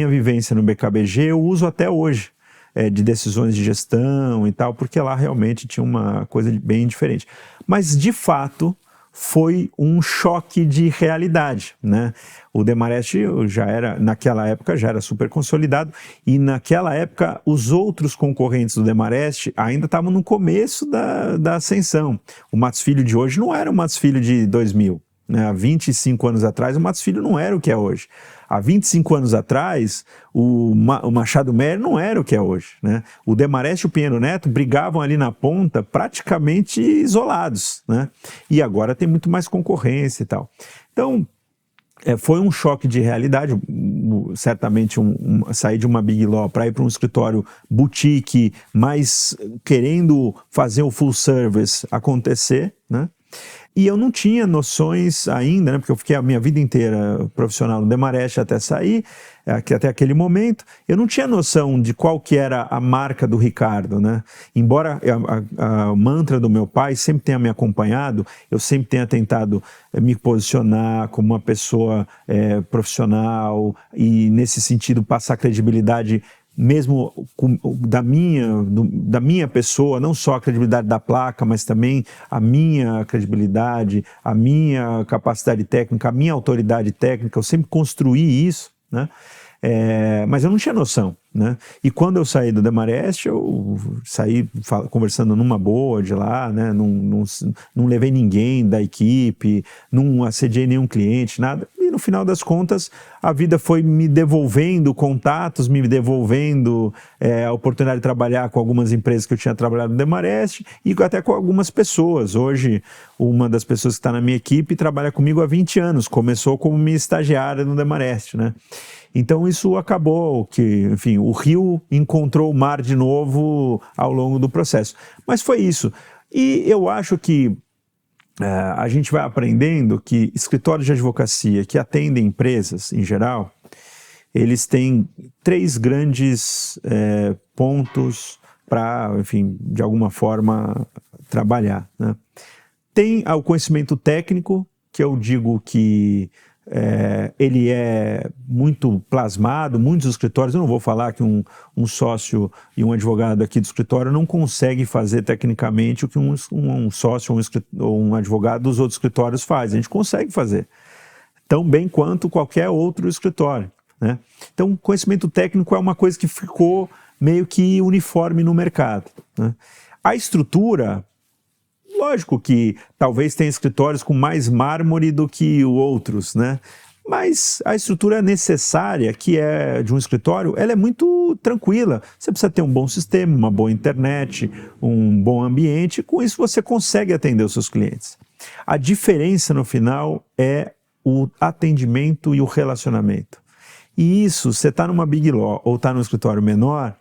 S1: vivência no BKBG eu uso até hoje. de decisões de gestão e tal, porque lá realmente tinha uma coisa bem diferente. Mas, de fato, foi um choque de realidade, né? O Demarest naquela época, já era super consolidado, e naquela época os outros concorrentes do Demarest ainda estavam no começo da ascensão. O Matos Filho de hoje não era o Matos Filho de 2000, né? Há 25 anos atrás, o Matos Filho não era o que é hoje. Há 25 anos atrás, o Machado Meyer não era o que é hoje, né? O Demarest e o Pinheiro Neto brigavam ali na ponta praticamente isolados, né? E agora tem muito mais concorrência e tal. Então, foi um choque de realidade, certamente sair de uma Big Law para ir para um escritório boutique, mas querendo fazer o full service acontecer, né? E eu não tinha noções ainda, né, porque eu fiquei a minha vida inteira profissional no Demarest até sair, até aquele momento, eu não tinha noção de qual que era a marca do Ricardo, né? Embora a mantra do meu pai sempre tenha me acompanhado, eu sempre tenha tentado me posicionar como uma pessoa profissional e, nesse sentido, passar credibilidade mesmo da minha pessoa, não só a credibilidade da placa, mas também a minha credibilidade, a minha capacidade técnica, a minha autoridade técnica, eu sempre construí isso, né? Mas eu não tinha noção, né? E quando eu saí do Demarest, eu saí conversando numa boa de lá, né? Não levei ninguém da equipe, não assediei nenhum cliente, nada. E no final das contas, a vida foi me devolvendo contatos, me devolvendo a oportunidade de trabalhar com algumas empresas que eu tinha trabalhado no Demarest e até com algumas pessoas. Hoje, uma das pessoas que está na minha equipe trabalha comigo há 20 anos, começou como minha estagiária no Demarest, né? Então isso acabou que, enfim, o rio encontrou o mar de novo ao longo do processo. Mas foi isso. E eu acho que a gente vai aprendendo que escritórios de advocacia que atendem empresas em geral, eles têm 3 grandes pontos para, enfim, de alguma forma trabalhar, né? Tem o conhecimento técnico, que eu digo que ele é muito plasmado, muitos escritórios, eu não vou falar que um sócio e um advogado aqui do escritório não consegue fazer tecnicamente o que um sócio ou um advogado dos outros escritórios faz, a gente consegue fazer, tão bem quanto qualquer outro escritório, né? Então, conhecimento técnico é uma coisa que ficou meio que uniforme no mercado, né? A estrutura, lógico que talvez tenha escritórios com mais mármore do que outros, né? Mas a estrutura necessária, que é de um escritório, ela é muito tranquila. Você precisa ter um bom sistema, uma boa internet, um bom ambiente. Com isso você consegue atender os seus clientes. A diferença no final é o atendimento e o relacionamento. E isso, você está numa Big Law ou está num escritório menor,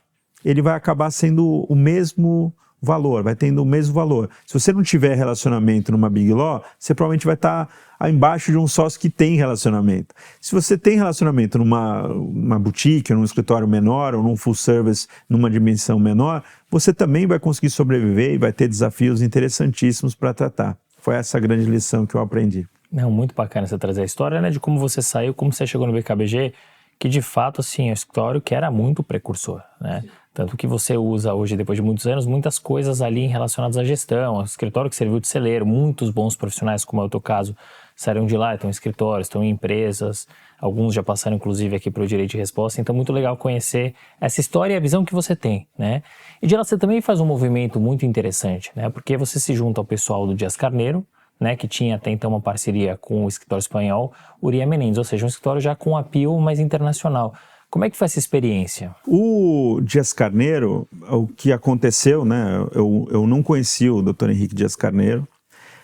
S1: ele vai acabar sendo o mesmo valor, vai tendo o mesmo valor. Se você não tiver relacionamento numa Big Law, você provavelmente vai estar embaixo de um sócio que tem relacionamento. Se você tem relacionamento numa boutique, ou num escritório menor, ou num full service, numa dimensão menor, você também vai conseguir sobreviver e vai ter desafios interessantíssimos para tratar. Foi essa a grande lição que eu aprendi.
S2: Não, muito bacana você trazer a história, né, de como você saiu, como você chegou no BKBG, que de fato, assim, é um escritório que era muito precursor, né? Tanto que você usa hoje, depois de muitos anos, muitas coisas ali relacionadas à gestão, um escritório que serviu de celeiro, muitos bons profissionais, como é o teu caso, saíram de lá, estão em escritórios, estão em empresas, alguns já passaram inclusive aqui para o Direito de Resposta, então muito legal conhecer essa história e a visão que você tem, né? E de lá você também faz um movimento muito interessante, né? Porque você se junta ao pessoal do Dias Carneiro, né, que tinha até então uma parceria com o escritório espanhol Uria Menendez, ou seja, um escritório já com appeal mais internacional. Como é que foi essa experiência?
S1: O Dias Carneiro, o que aconteceu, né, eu não conhecia o Dr. Henrique Dias Carneiro,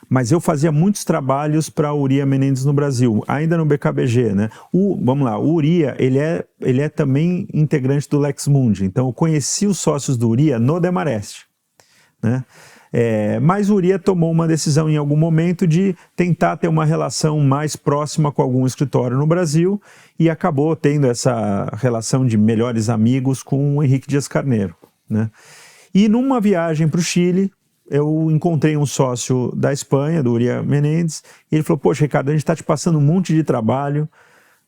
S1: mas eu fazia muitos trabalhos para o Uria Menendez no Brasil, ainda no BKBG, né? Vamos lá, o Uria, ele é também integrante do Lex Mundi, então eu conheci os sócios do Uria no Demarest, né? Mas o Uria tomou uma decisão em algum momento de tentar ter uma relação mais próxima com algum escritório no Brasil e acabou tendo essa relação de melhores amigos com o Henrique Dias Carneiro, né? E numa viagem para o Chile, eu encontrei um sócio da Espanha, do Uria Menendez, e ele falou: poxa, Ricardo, a gente está te passando um monte de trabalho,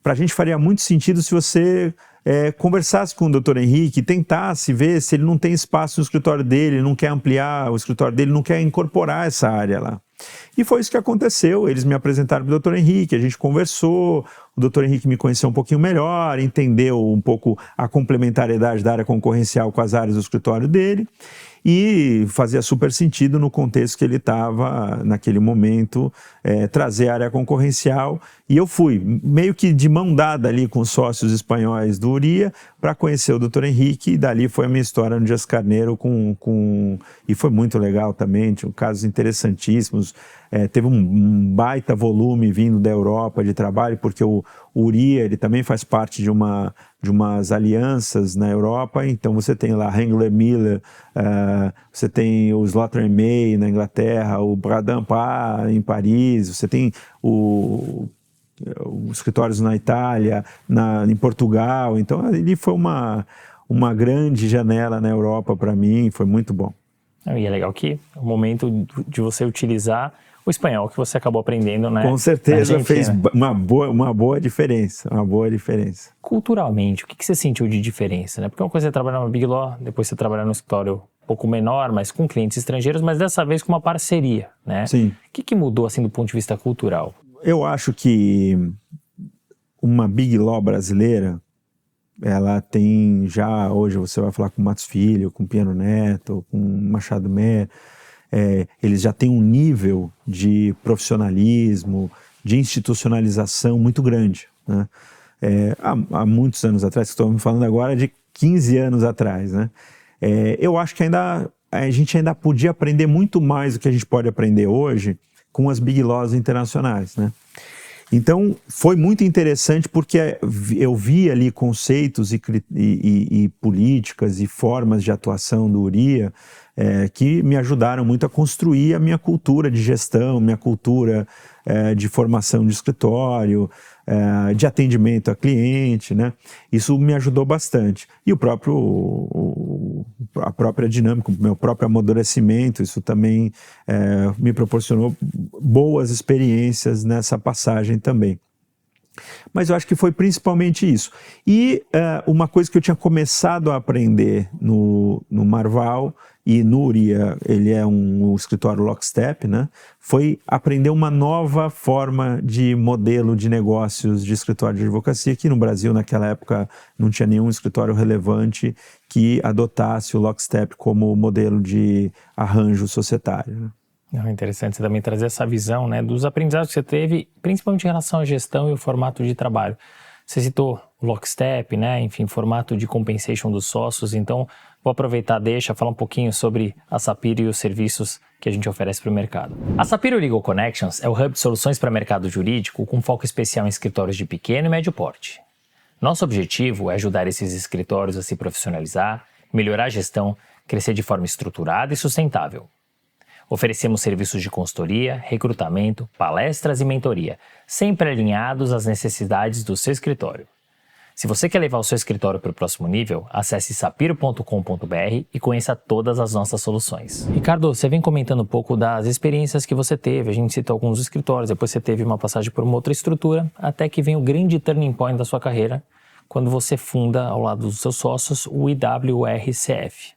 S1: para a gente faria muito sentido se você conversasse com o Dr. Henrique, tentasse ver se ele não tem espaço no escritório dele, não quer ampliar o escritório dele, não quer incorporar essa área lá. E foi isso que aconteceu, eles me apresentaram para o Dr. Henrique, a gente conversou, o Dr. Henrique me conheceu um pouquinho melhor, entendeu um pouco a complementariedade da área concorrencial com as áreas do escritório dele, e fazia super sentido no contexto que ele estava, naquele momento, trazer a área concorrencial. E eu fui meio que de mão dada ali com os sócios espanhóis do Uria para conhecer o Dr. Henrique, e dali foi a minha história no Dias Carneiro, e foi muito legal também, tinha casos interessantíssimos. Teve um baita volume vindo da Europa de trabalho, porque o Uria ele também faz parte de umas alianças na Europa, então você tem lá Hengler Miller, você tem o Slaughter & May na Inglaterra, o Bradin Parr em Paris, você tem os escritórios na Itália, em Portugal, então ali foi uma grande janela na Europa para mim, foi muito bom.
S2: E é legal que é o momento de você utilizar o espanhol que você acabou aprendendo, né?
S1: Com certeza fez uma boa diferença,
S2: Culturalmente, o que você sentiu de diferença, né? Porque uma coisa é trabalhar numa Big Law, depois você trabalhar num escritório um pouco menor, mas com clientes estrangeiros, mas dessa vez com uma parceria, né?
S1: Sim.
S2: O que mudou, assim, do ponto de vista cultural?
S1: Eu acho que uma Big Law brasileira, ela tem já, hoje você vai falar com o Matos Filho, com o Piano Neto, com o Machado Mer, eles já têm um nível de profissionalismo, de institucionalização muito grande, né? Há muitos anos atrás, estou falando agora de 15 anos atrás, né? Eu acho que a gente ainda podia aprender muito mais do que a gente pode aprender hoje com as Big Laws internacionais, né? Então, foi muito interessante porque eu vi ali conceitos e políticas e formas de atuação do Uria que me ajudaram muito a construir a minha cultura de gestão, minha cultura de formação de escritório, de atendimento a cliente, né? Isso me ajudou bastante. E a própria dinâmica, o meu próprio amadurecimento, isso também me proporcionou boas experiências nessa passagem também. Mas eu acho que foi principalmente isso. E uma coisa que eu tinha começado a aprender no Marval e no Uria, ele é um escritório lockstep, né? Foi aprender uma nova forma de modelo de negócios de escritório de advocacia, que no Brasil naquela época não tinha nenhum escritório relevante que adotasse o lockstep como modelo de arranjo societário, né?
S2: É interessante você também trazer essa visão, né, dos aprendizados que você teve, principalmente em relação à gestão e o formato de trabalho. Você citou o lockstep, né, enfim, formato de compensation dos sócios, então vou aproveitar, falar um pouquinho sobre a Sapiro e os serviços que a gente oferece para o mercado. A Sapiro Legal Connections é o hub de soluções para mercado jurídico com foco especial em escritórios de pequeno e médio porte. Nosso objetivo é ajudar esses escritórios a se profissionalizar, melhorar a gestão, crescer de forma estruturada e sustentável. Oferecemos serviços de consultoria, recrutamento, palestras e mentoria, sempre alinhados às necessidades do seu escritório. Se você quer levar o seu escritório para o próximo nível, acesse sapiro.com.br e conheça todas as nossas soluções. Ricardo, você vem comentando um pouco das experiências que você teve, a gente citou alguns escritórios, depois você teve uma passagem por uma outra estrutura, até que vem o grande turning point da sua carreira, quando você funda, ao lado dos seus sócios, o IWRCF.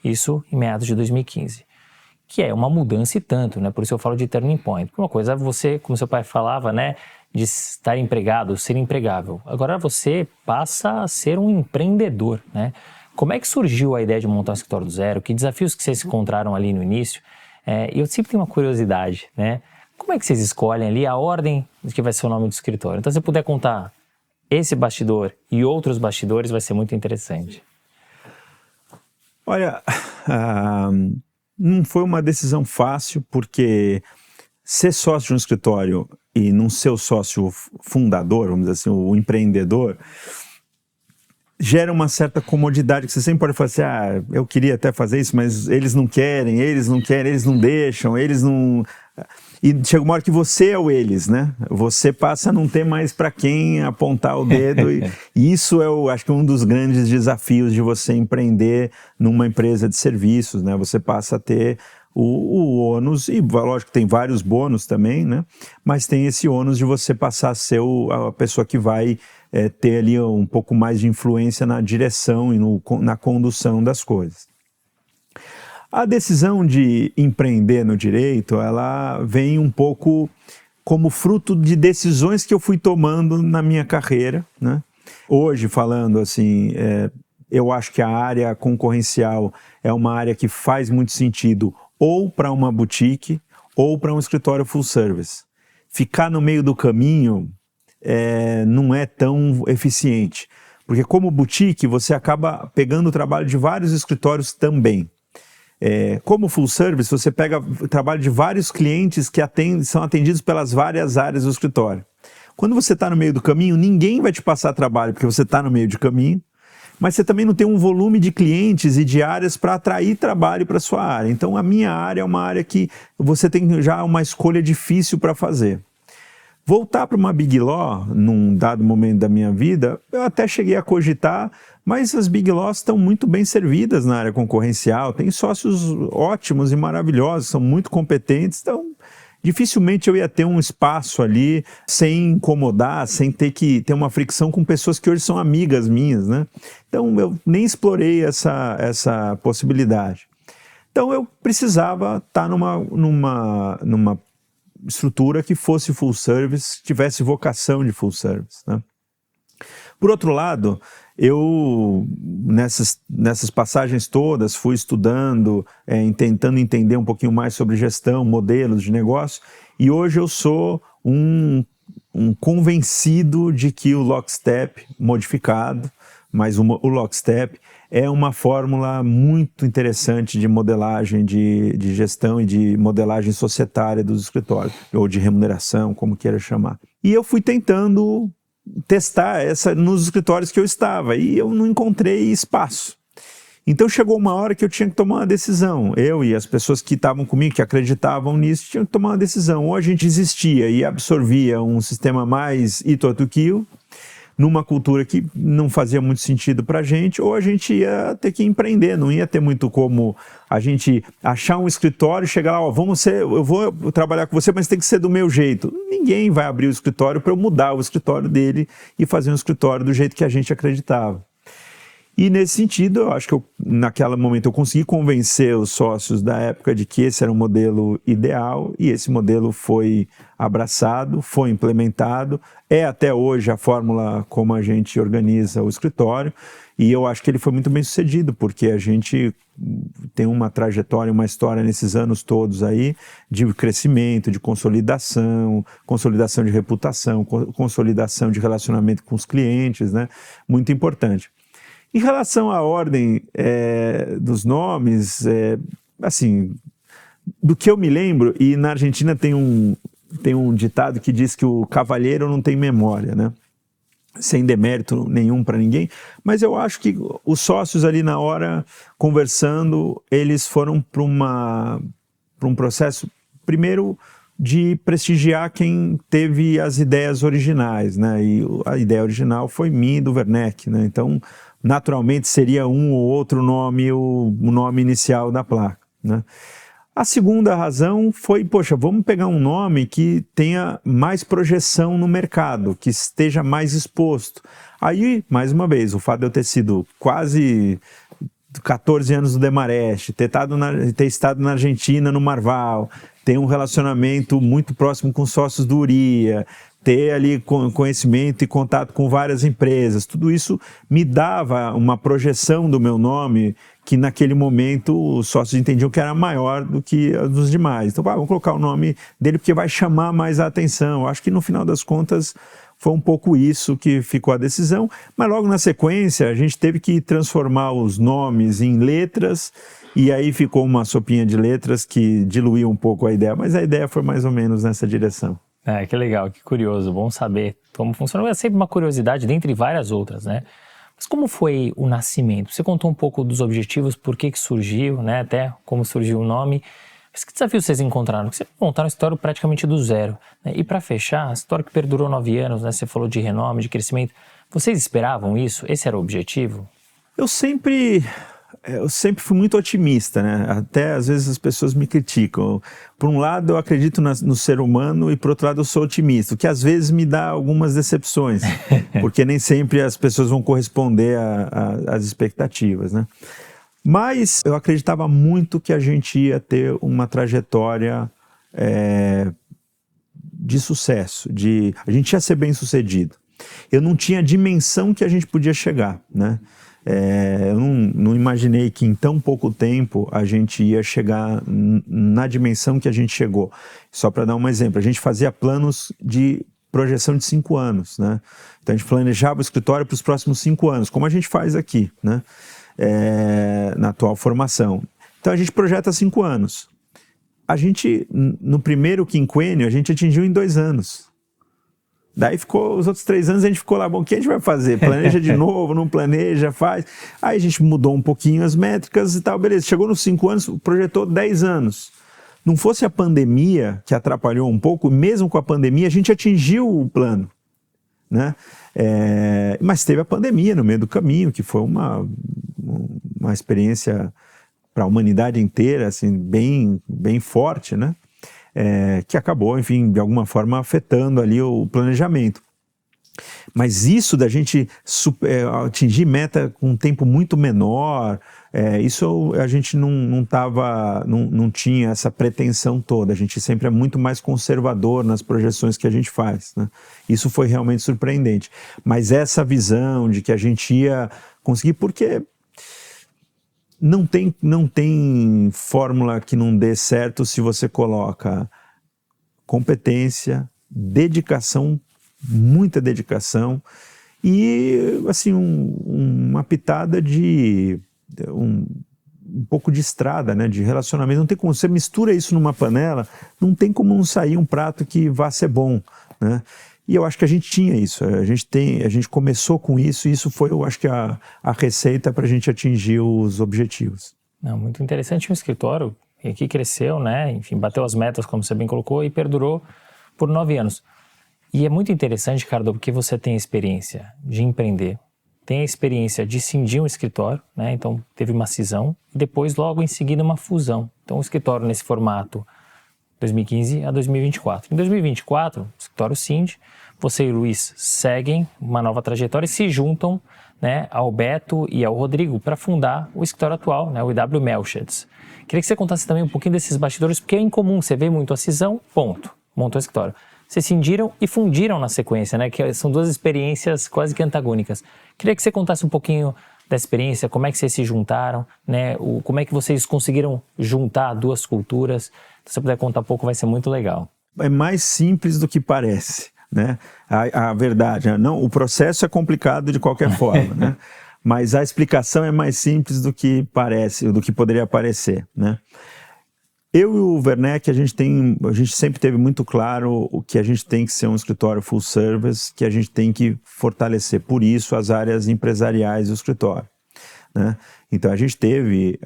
S2: Isso em meados de 2015. Que é uma mudança e tanto, né? Por isso eu falo de turning point. Uma coisa é você, como seu pai falava, né, de estar empregado, ser empregável. Agora você passa a ser um empreendedor, né? Como é que surgiu a ideia de montar um escritório do zero? Que desafios que vocês encontraram ali no início? Eu sempre tenho uma curiosidade, né? Como é que vocês escolhem ali a ordem de que vai ser o nome do escritório? Então, se você puder contar esse bastidor e outros bastidores, vai ser muito interessante.
S1: Olha, não foi uma decisão fácil, porque ser sócio de um escritório e não ser o sócio fundador, vamos dizer assim, o empreendedor, gera uma certa comodidade, que você sempre pode falar assim, eu queria até fazer isso, mas eles não querem, eles não deixam, eles não... E chega uma hora que você é o eles, né? Você passa a não ter mais para quem apontar o dedo. E isso é, acho que, um dos grandes desafios de você empreender numa empresa de serviços, né? Você passa a ter o ônus, e lógico que tem vários bônus também, né? Mas tem esse ônus de você passar a ser a pessoa que vai ter ali um pouco mais de influência na direção e na condução das coisas. A decisão de empreender no direito, ela vem um pouco como fruto de decisões que eu fui tomando na minha carreira, né? Hoje, falando assim, eu acho que a área concorrencial é uma área que faz muito sentido ou para uma boutique ou para um escritório full service. Ficar no meio do caminho não é tão eficiente, porque como boutique você acaba pegando o trabalho de vários escritórios também. Como full service, você pega o trabalho de vários clientes que são atendidos pelas várias áreas do escritório. Quando você está no meio do caminho, ninguém vai te passar trabalho porque você está no meio de caminho, mas você também não tem um volume de clientes e de áreas para atrair trabalho para a sua área. Então, a minha área é uma área que você tem já uma escolha difícil para fazer. Voltar para uma Big Law, num dado momento da minha vida, eu até cheguei a cogitar, mas as Big Laws estão muito bem servidas na área concorrencial, tem sócios ótimos e maravilhosos, são muito competentes, então dificilmente eu ia ter um espaço ali sem incomodar, sem ter que ter uma fricção com pessoas que hoje são amigas minhas, né? Então eu nem explorei essa possibilidade. Então eu precisava estar numa estrutura que fosse full service, tivesse vocação de full service, né? Por outro lado, eu nessas passagens todas fui estudando, tentando entender um pouquinho mais sobre gestão, modelos de negócio, e hoje eu sou um convencido de que o Lockstep modificado, mas o Lockstep é uma fórmula muito interessante de modelagem de gestão e de modelagem societária dos escritórios, ou de remuneração, como queira chamar. E eu fui tentando testar nos escritórios que eu estava, e eu não encontrei espaço. Então chegou uma hora que eu tinha que tomar uma decisão. Eu e as pessoas que estavam comigo, que acreditavam nisso, tinham que tomar uma decisão. Ou a gente existia e absorvia um sistema mais it or to kill, numa cultura que não fazia muito sentido para a gente, ou a gente ia ter que empreender, não ia ter muito como a gente achar um escritório e chegar lá, eu vou trabalhar com você, mas tem que ser do meu jeito. Ninguém vai abrir o escritório para eu mudar o escritório dele e fazer um escritório do jeito que a gente acreditava. E nesse sentido, eu acho que naquele momento eu consegui convencer os sócios da época de que esse era um modelo ideal, e esse modelo foi abraçado, foi implementado, até hoje a fórmula como a gente organiza o escritório, e eu acho que ele foi muito bem sucedido, porque a gente tem uma trajetória, uma história nesses anos todos aí, de crescimento, de consolidação de reputação, consolidação de relacionamento com os clientes, né? Muito importante. Em relação à ordem dos nomes, assim, do que eu me lembro, e na Argentina tem um ditado que diz que o cavalheiro não tem memória, né? Sem demérito nenhum para ninguém, mas eu acho que os sócios ali na hora, conversando, eles foram para um processo, primeiro, de prestigiar quem teve as ideias originais, né? E a ideia original foi minha e do Werneck, né? Então, naturalmente seria um ou outro nome, o nome inicial da placa, né? A segunda razão foi, vamos pegar um nome que tenha mais projeção no mercado, que esteja mais exposto. Aí, mais uma vez, o fato de eu ter sido quase 14 anos no Demarest, ter estado na Argentina, no Marval, ter um relacionamento muito próximo com sócios do Uria, ter ali conhecimento e contato com várias empresas, tudo isso me dava uma projeção do meu nome que naquele momento os sócios entendiam que era maior do que a dos demais. Então, vamos colocar o nome dele porque vai chamar mais a atenção. Eu acho que no final das contas foi um pouco isso que ficou a decisão, mas logo na sequência a gente teve que transformar os nomes em letras, e aí ficou uma sopinha de letras que diluiu um pouco a ideia, mas a ideia foi mais ou menos nessa direção.
S2: Que legal, que curioso, bom saber como funciona. É sempre uma curiosidade, dentre várias outras, né? Mas como foi o nascimento? Você contou um pouco dos objetivos, por que surgiu, né? Até como surgiu o nome. Mas que desafios vocês encontraram? Vocês montaram a história praticamente do zero, né? E para fechar, a história que perdurou 9 anos, né? Você falou de renome, de crescimento. Vocês esperavam isso? Esse era o objetivo?
S1: Eu sempre eu sempre fui muito otimista, né? Até às vezes as pessoas me criticam. Por um lado eu acredito no ser humano e por outro lado eu sou otimista, o que às vezes me dá algumas decepções, porque nem sempre as pessoas vão corresponder às expectativas, né? Mas eu acreditava muito que a gente ia ter uma trajetória de sucesso, a gente ia ser bem sucedido. Eu não tinha a dimensão que a gente podia chegar, né? Eu não imaginei que em tão pouco tempo a gente ia chegar na dimensão que a gente chegou. Só para dar um exemplo, a gente fazia planos de projeção de 5 anos, né? Então a gente planejava o escritório para os próximos 5 anos, como a gente faz aqui, né? Na atual formação. Então a gente projeta 5 anos. A gente, no primeiro quinquênio, a gente atingiu em 2 anos. Daí ficou, os outros 3 anos a gente ficou lá, bom, o que a gente vai fazer? Planeja de novo, não planeja, faz. Aí a gente mudou um pouquinho as métricas e tal, beleza. Chegou nos 5 anos, projetou 10 anos. Não fosse a pandemia que atrapalhou um pouco, mesmo com a pandemia a gente atingiu o plano, né? Mas teve a pandemia no meio do caminho, que foi uma experiência para a humanidade inteira, assim, bem forte, né? Que acabou, enfim, de alguma forma afetando ali o planejamento. Mas isso da gente atingir meta com um tempo muito menor, isso a gente não tinha essa pretensão toda, a gente sempre é muito mais conservador nas projeções que a gente faz, né? Isso foi realmente surpreendente. Mas essa visão de que a gente ia conseguir, porque não tem fórmula que não dê certo se você coloca competência, dedicação, muita dedicação e assim uma pitada de um pouco de estrada, né, de relacionamento. Não tem como você mistura isso numa panela, não tem como não sair um prato que vá ser bom, né? E eu acho que a gente tinha isso, a gente começou com isso e isso foi, eu acho que a receita para a gente atingir os objetivos.
S2: Não, muito interessante, um escritório que cresceu, né? Enfim, bateu as metas, como você bem colocou, e perdurou por 9 anos. E é muito interessante, Ricardo, porque você tem a experiência de empreender, tem a experiência de cindir um escritório, né? Então teve uma cisão e depois logo em seguida uma fusão. Então o escritório nesse formato 2015 a 2024. Em 2024, o escritório cinge, você e o Luiz seguem uma nova trajetória e se juntam, né, ao Beto e ao Rodrigo para fundar o escritório atual, né, o IW Melchets. Queria que você contasse também um pouquinho desses bastidores, porque é incomum, você vê muito a cisão, ponto, montou o escritório. Vocês cindiram e fundiram na sequência, né, que são 2 experiências quase que antagônicas. Queria que você contasse um pouquinho da experiência, como é que vocês se juntaram, né, como é que vocês conseguiram juntar 2 culturas. Se você puder contar um pouco, vai ser muito legal.
S1: É mais simples do que parece, né? A verdade, não, o processo é complicado de qualquer forma, né? Mas a explicação é mais simples do que parece, do que poderia parecer, né? Eu e o Werneck, a gente sempre teve muito claro o que a gente tem que ser um escritório full service, que a gente tem que fortalecer, por isso, as áreas empresariais do escritório, né? Então a gente teve,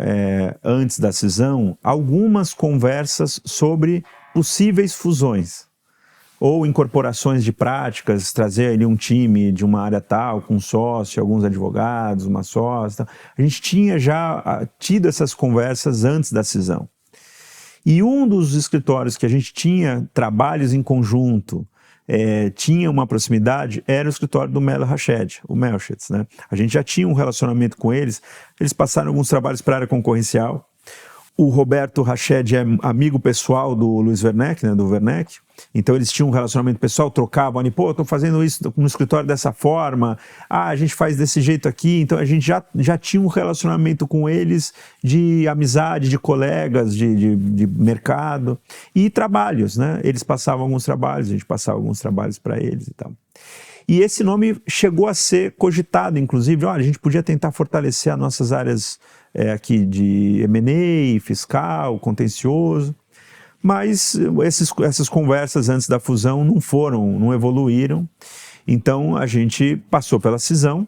S1: antes da cisão, algumas conversas sobre possíveis fusões ou incorporações de práticas, trazer ali um time de uma área tal, com um sócio, alguns advogados, uma sócia. A gente tinha já tido essas conversas antes da cisão. E um dos escritórios que a gente tinha trabalhos em conjunto, tinha uma proximidade, era o escritório do Melo Rached, o Melchets, né? A gente já tinha um relacionamento com eles passaram alguns trabalhos para a área concorrencial. O Roberto Rached é amigo pessoal do Luiz Werneck, né, do Werneck, então eles tinham um relacionamento pessoal, trocavam ali, pô, estou fazendo isso no escritório dessa forma, a gente faz desse jeito aqui, então a gente já tinha um relacionamento com eles de amizade, de colegas, de mercado e trabalhos, né? Eles passavam alguns trabalhos, a gente passava alguns trabalhos para eles e tal. E esse nome chegou a ser cogitado, inclusive, olha, a gente podia tentar fortalecer as nossas áreas aqui de M&A, fiscal, contencioso, mas essas conversas antes da fusão não evoluíram, então a gente passou pela cisão,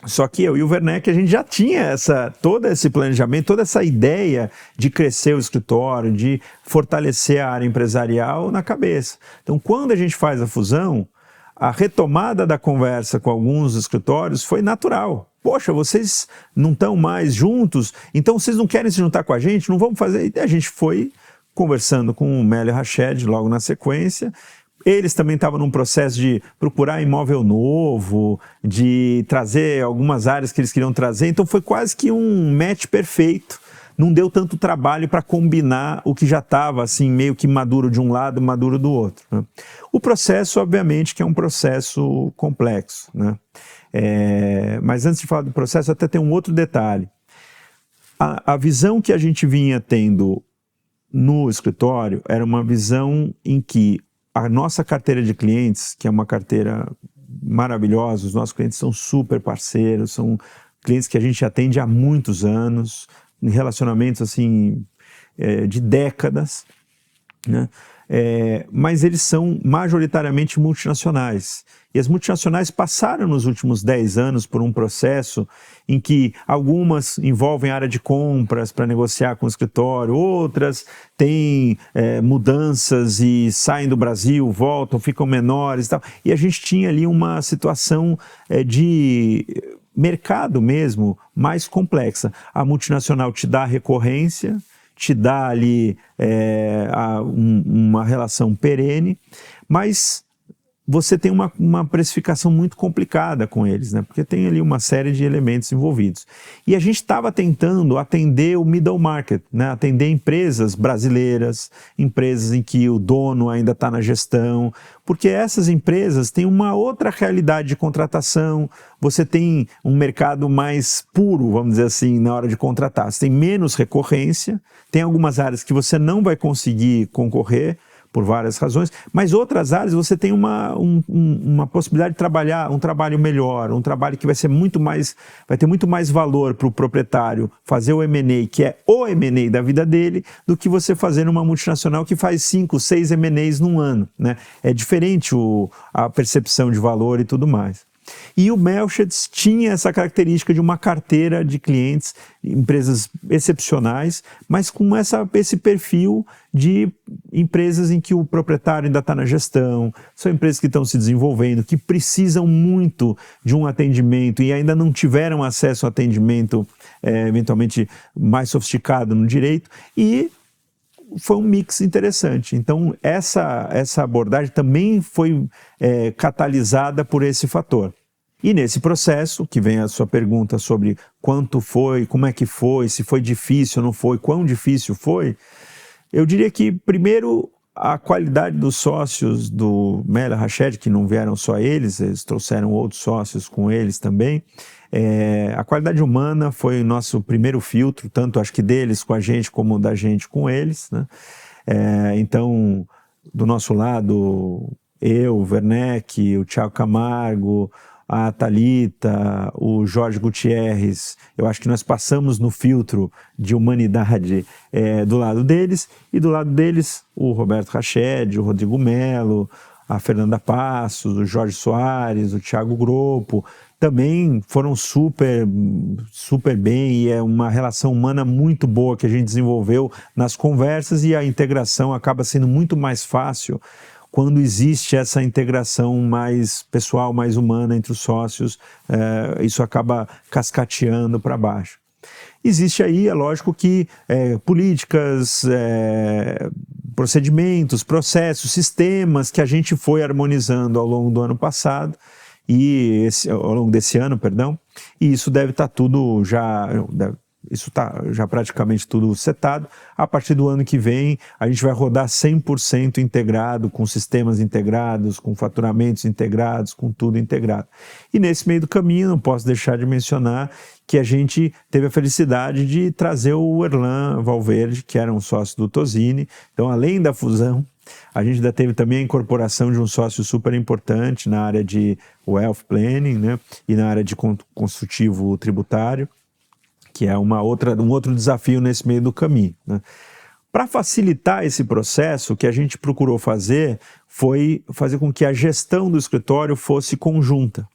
S1: só que eu e o Werneck, a gente já tinha todo esse planejamento, toda essa ideia de crescer o escritório, de fortalecer a área empresarial na cabeça. Então, quando a gente faz a fusão, a retomada da conversa com alguns escritórios foi natural. poxa, vocês não estão mais juntos, então vocês não querem se juntar com a gente, não vamos fazer. E a gente foi conversando com o Meli Rached logo na sequência. Eles também estavam num processo de procurar imóvel novo, de trazer algumas áreas que eles queriam trazer, então foi quase que um match perfeito. Não deu tanto trabalho para combinar o que já estava assim, meio que maduro de um lado, maduro do outro, né? O processo, obviamente, que é um processo complexo, né? Mas antes de falar do processo, até tem um outro detalhe. A visão que a gente vinha tendo no escritório era uma visão em que a nossa carteira de clientes, que é uma carteira maravilhosa, os nossos clientes são super parceiros, são clientes que a gente atende há muitos anos, em relacionamentos assim, de décadas, né? Mas eles são majoritariamente multinacionais. E as multinacionais passaram nos últimos 10 anos por um processo em que algumas envolvem área de compras para negociar com o escritório, outras têm mudanças e saem do Brasil, voltam, ficam menores e tal. E a gente tinha ali uma situação de mercado mesmo mais complexa. A multinacional te dá recorrência, te dá ali uma relação perene, mas você tem uma precificação muito complicada com eles, né? Porque tem ali uma série de elementos envolvidos. E a gente estava tentando atender o middle market, né? Atender empresas brasileiras, empresas em que o dono ainda está na gestão, porque essas empresas têm uma outra realidade de contratação, você tem um mercado mais puro, vamos dizer assim, na hora de contratar. Você tem menos recorrência, tem algumas áreas que você não vai conseguir concorrer, por várias razões, mas outras áreas você tem uma possibilidade de trabalhar um trabalho melhor, um trabalho que vai ter muito mais valor para o proprietário fazer o M&A, que é o M&A da vida dele, do que você fazer numa multinacional que faz 5, 6 M&As num ano, né? É diferente a percepção de valor e tudo mais. E o Melchett tinha essa característica de uma carteira de clientes, empresas excepcionais, mas com esse perfil de empresas em que o proprietário ainda está na gestão, são empresas que estão se desenvolvendo, que precisam muito de um atendimento e ainda não tiveram acesso a atendimento eventualmente mais sofisticado no direito, e foi um mix interessante. Então, essa abordagem também foi catalisada por esse fator. E nesse processo, que vem a sua pergunta sobre quanto foi, como é que foi, se foi difícil ou não foi, quão difícil foi, eu diria que, primeiro, a qualidade dos sócios do Meli Rached, que não vieram só eles trouxeram outros sócios com eles também. A qualidade humana foi o nosso primeiro filtro, tanto acho que deles com a gente, como da gente com eles, né? Então, do nosso lado, eu, o Werneck, o Thiago Camargo, a Thalita, o Jorge Gutierrez, eu acho que nós passamos no filtro de humanidade do lado deles, e do lado deles o Roberto Rached, o Rodrigo Melo, a Fernanda Passos, o Jorge Soares, o Thiago Groppo, também foram super bem, e é uma relação humana muito boa que a gente desenvolveu nas conversas, e a integração acaba sendo muito mais fácil quando existe essa integração mais pessoal, mais humana entre os sócios. Isso acaba cascateando para baixo. Existe aí, é lógico que políticas, procedimentos, processos, sistemas que a gente foi harmonizando ao longo do ano passado, ao longo desse ano, perdão, e isso deve estar tudo já... Isso está já praticamente tudo setado. A partir do ano que vem, a gente vai rodar 100% integrado, com sistemas integrados, com faturamentos integrados, com tudo integrado. E nesse meio do caminho, não posso deixar de mencionar que a gente teve a felicidade de trazer o Erlan Valverde, que era um sócio do Tosini. Então, além da fusão, a gente ainda teve também a incorporação de um sócio super importante na área de wealth planning, né, e na área de consultivo tributário, que é um outro desafio nesse meio do caminho, né? Para facilitar esse processo, o que a gente procurou fazer foi fazer com que a gestão do escritório fosse conjunta.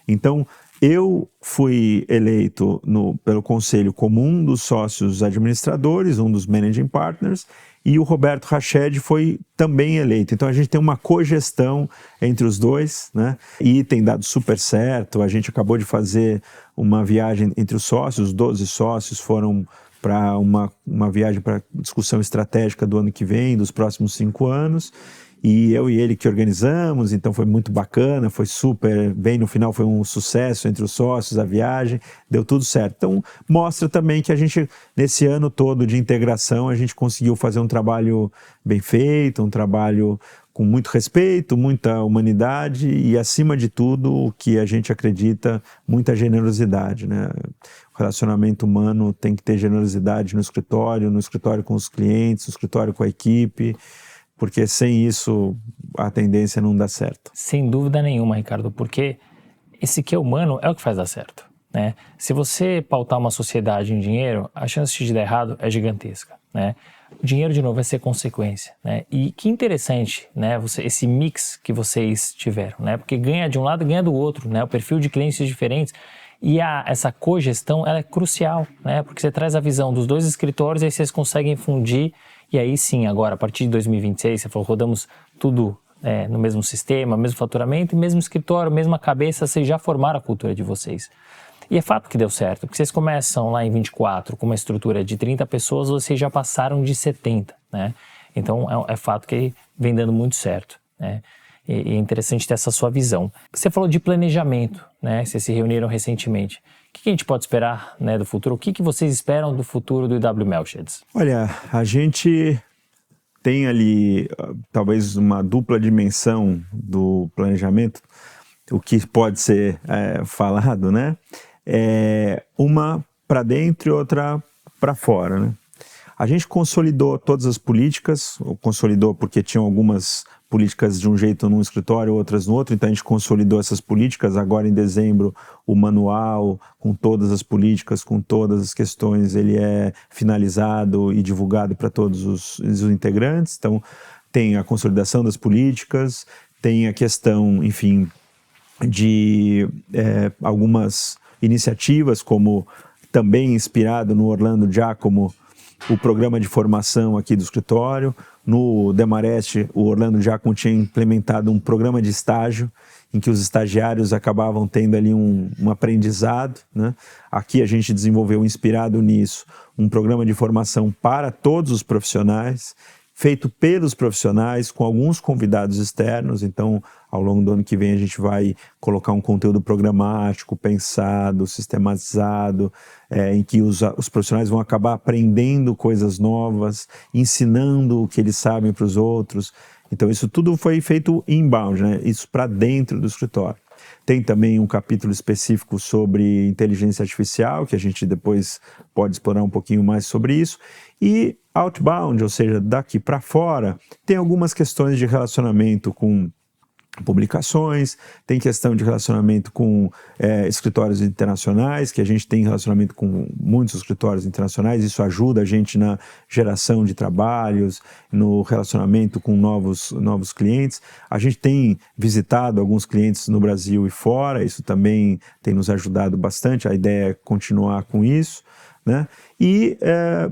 S1: Então, Eu fui eleito pelo conselho como um dos sócios administradores, um dos managing partners, e o Roberto Rached foi também eleito. Então a gente tem uma cogestão entre os dois, né? E tem dado super certo. A gente acabou de fazer uma viagem entre os sócios, os 12 sócios foram para uma viagem para discussão estratégica do ano que vem, dos próximos 5 anos. E eu e ele que organizamos, então foi muito bacana, foi super, bem no final foi um sucesso entre os sócios, a viagem, deu tudo certo. Então mostra também que a gente, nesse ano todo de integração, a gente conseguiu fazer um trabalho bem feito, um trabalho com muito respeito, muita humanidade e, acima de tudo, o que a gente acredita, muita generosidade, né? O relacionamento humano tem que ter generosidade no escritório com os clientes, no escritório com a equipe, porque sem isso a tendência não dá certo.
S2: Sem dúvida nenhuma, Ricardo, porque esse que é humano é o que faz dar certo, né? Se você pautar uma sociedade em dinheiro, a chance de dar errado é gigantesca, né? O dinheiro, de novo, vai ser consequência, né? E que interessante, né? Esse mix que vocês tiveram, né? Porque ganha de um lado, ganha do outro, né? O perfil de clientes diferentes. E essa cogestão, ela é crucial, né? Porque você traz a visão dos dois escritórios e aí vocês conseguem fundir. E aí sim, agora, a partir de 2026, você falou, rodamos tudo no mesmo sistema, mesmo faturamento, mesmo escritório, mesma cabeça, vocês já formaram a cultura de vocês. E é fato que deu certo, porque vocês começam lá em 24 com uma estrutura de 30 pessoas, vocês já passaram de 70, né? Então é fato que vem dando muito certo, né? E é interessante ter essa sua visão. Você falou de planejamento, né? Vocês se reuniram recentemente. O que a gente pode esperar, né, do futuro? O que vocês esperam do futuro do IW Melcheds?
S1: Olha, a gente tem ali talvez uma dupla dimensão do planejamento, o que pode ser falado, né? Uma para dentro e outra para fora, né? A gente consolidou todas as políticas, consolidou porque tinham algumas políticas de um jeito num escritório, outras no outro, então a gente consolidou essas políticas. Agora em dezembro o manual com todas as políticas, com todas as questões, ele é finalizado e divulgado para todos os integrantes. Então tem a consolidação das políticas, tem a questão, enfim, de algumas iniciativas, como também inspirado no Orlando Giacomo, o programa de formação aqui do escritório. No Demarest, o Orlando Giacomo tinha implementado um programa de estágio, em que os estagiários acabavam tendo ali um aprendizado, né? Aqui a gente desenvolveu, inspirado nisso, um programa de formação para todos os profissionais, feito pelos profissionais, com alguns convidados externos. Então, ao longo do ano que vem, a gente vai colocar um conteúdo programático, pensado, sistematizado, em que os profissionais vão acabar aprendendo coisas novas, ensinando o que eles sabem para os outros. Então, isso tudo foi feito inbound, né? Isso para dentro do escritório. Tem também um capítulo específico sobre inteligência artificial, que a gente depois pode explorar um pouquinho mais sobre isso. E outbound, ou seja, daqui para fora, tem algumas questões de relacionamento com publicações, tem questão de relacionamento com escritórios internacionais, que a gente tem relacionamento com muitos escritórios internacionais. Isso ajuda a gente na geração de trabalhos, no relacionamento com novos clientes. A gente tem visitado alguns clientes no Brasil e fora, isso também tem nos ajudado bastante. A ideia é continuar com isso, né? E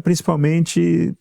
S1: principalmente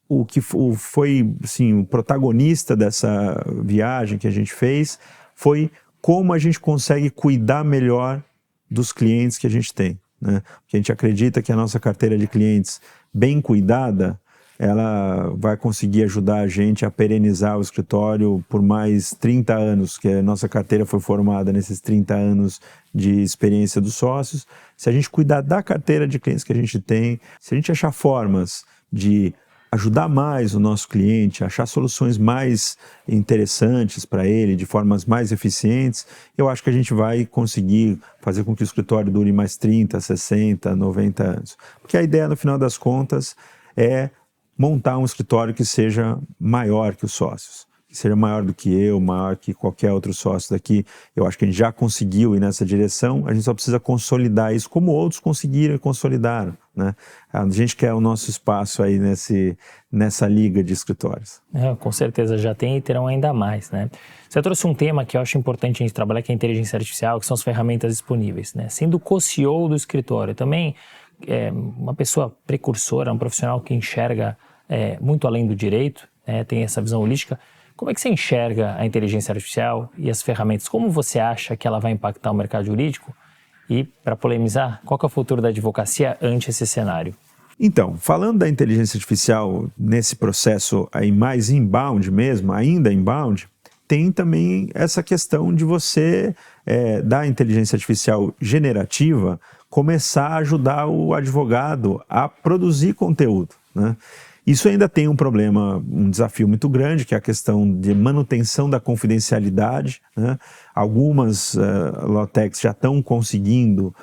S1: o que foi, assim, o protagonista dessa viagem que a gente fez foi como a gente consegue cuidar melhor dos clientes que a gente tem, né? Porque a gente acredita que a nossa carteira de clientes bem cuidada, ela vai conseguir ajudar a gente a perenizar o escritório por mais 30 anos, que a nossa carteira foi formada nesses 30 anos de experiência dos sócios. Se a gente cuidar da carteira de clientes que a gente tem, se a gente achar formas de ajudar mais o nosso cliente, achar soluções mais interessantes para ele, de formas mais eficientes, eu acho que a gente vai conseguir fazer com que o escritório dure mais 30, 60, 90 anos. Porque a ideia, no final das contas, é montar um escritório que seja maior que os sócios, que seja maior do que eu, maior que qualquer outro sócio daqui. Eu acho que a gente já conseguiu ir nessa direção, a gente só precisa consolidar isso, como outros conseguiram e consolidaram, né? A gente quer o nosso espaço aí nessa liga de escritórios.
S2: Com certeza já tem e terão ainda mais, né? Você trouxe um tema que eu acho importante a gente trabalhar, que é a inteligência artificial, que são as ferramentas disponíveis, né? Sendo co-CEO do escritório, também uma pessoa precursora, um profissional que enxerga muito além do direito, tem essa visão holística. Como é que você enxerga a inteligência artificial e as ferramentas? Como você acha que ela vai impactar o mercado jurídico? E, para polemizar, qual que é o futuro da advocacia ante esse cenário?
S1: Então, falando da inteligência artificial nesse processo aí mais inbound mesmo, ainda inbound, tem também essa questão de você, da inteligência artificial generativa, começar a ajudar o advogado a produzir conteúdo, né? Isso ainda tem um problema, um desafio muito grande, que é a questão de manutenção da confidencialidade, né? Algumas Lawtechs já estão conseguindo,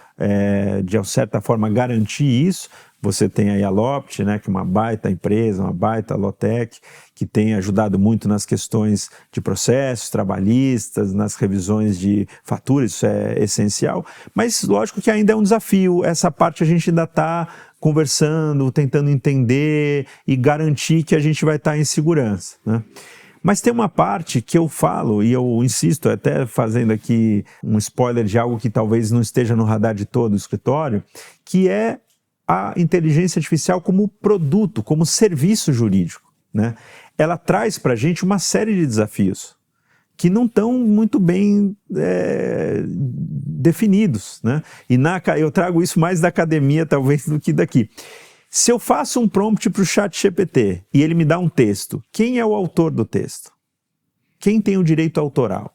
S1: de certa forma, garantir isso. Você tem aí a Lopt, né, que é uma baita empresa, uma baita Lawtech, que tem ajudado muito nas questões de processos trabalhistas, nas revisões de faturas, isso é essencial. Mas, lógico que ainda é um desafio, essa parte a gente ainda está conversando, tentando entender e garantir que a gente vai estar em segurança, né? Mas tem uma parte que eu falo, e eu insisto, até fazendo aqui um spoiler de algo que talvez não esteja no radar de todo o escritório, que é a inteligência artificial como produto, como serviço jurídico, né? Ela traz para a gente uma série de desafios que não estão muito bem definidos, né? E eu trago isso mais da academia, talvez, do que daqui. Se eu faço um prompt para o ChatGPT e ele me dá um texto, quem é o autor do texto? Quem tem o direito autoral?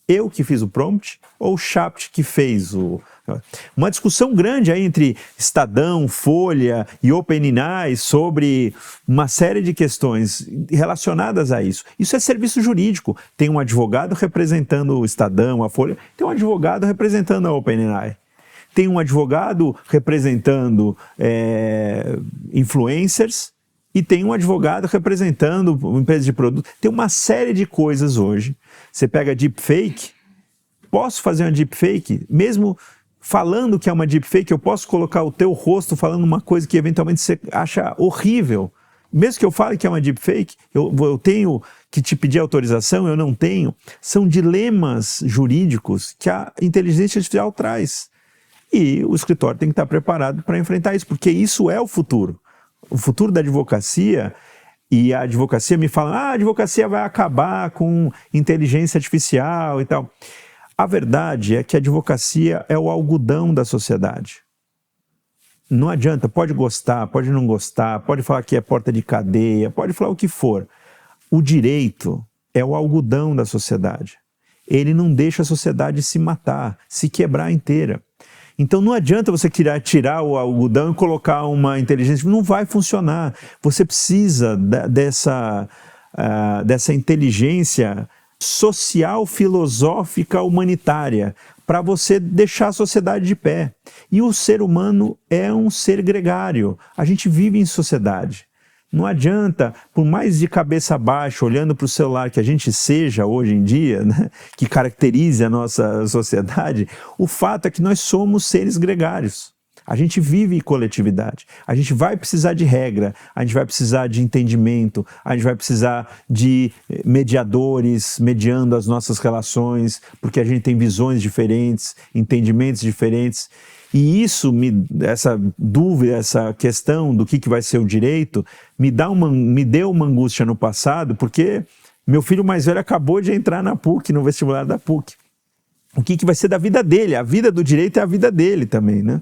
S1: Eu que fiz o prompt ou o Chat que fez o... Uma discussão grande aí entre Estadão, Folha e OpenAI sobre uma série de questões relacionadas a isso. Isso é serviço jurídico. Tem um advogado representando o Estadão, a Folha, tem um advogado representando a OpenAI. Tem um advogado representando influencers e tem um advogado representando uma empresa de produto. Tem uma série de coisas hoje. Você pega deepfake, posso fazer uma deepfake, mesmo falando que é uma deepfake, eu posso colocar o teu rosto falando uma coisa que eventualmente você acha horrível. Mesmo que eu fale que é uma deepfake, eu tenho que te pedir autorização, eu não tenho. São dilemas jurídicos que a inteligência artificial traz. E o escritório tem que estar preparado para enfrentar isso, porque isso é o futuro. O futuro da advocacia, e a advocacia me fala, a advocacia vai acabar com inteligência artificial e tal. A verdade é que a advocacia é o algodão da sociedade. Não adianta, pode gostar, pode não gostar, pode falar que é porta de cadeia, pode falar o que for. O direito é o algodão da sociedade. Ele não deixa a sociedade se matar, se quebrar inteira. Então não adianta você tirar o algodão e colocar uma inteligência, não vai funcionar. Você precisa dessa inteligência social, filosófica, humanitária, para você deixar a sociedade de pé. E o ser humano é um ser gregário. A gente vive em sociedade. Não adianta, por mais de cabeça baixa, olhando para o celular que a gente seja hoje em dia, né, que caracterize a nossa sociedade, o fato é que nós somos seres gregários. A gente vive em coletividade. A gente vai precisar de regra, a gente vai precisar de entendimento, a gente vai precisar de mediadores mediando as nossas relações, porque a gente tem visões diferentes, entendimentos diferentes. E isso, essa dúvida, essa questão do que vai ser o direito, me deu uma angústia no passado, porque meu filho mais velho acabou de entrar na PUC, no vestibular da PUC. O que vai ser da vida dele? A vida do direito é a vida dele também, né?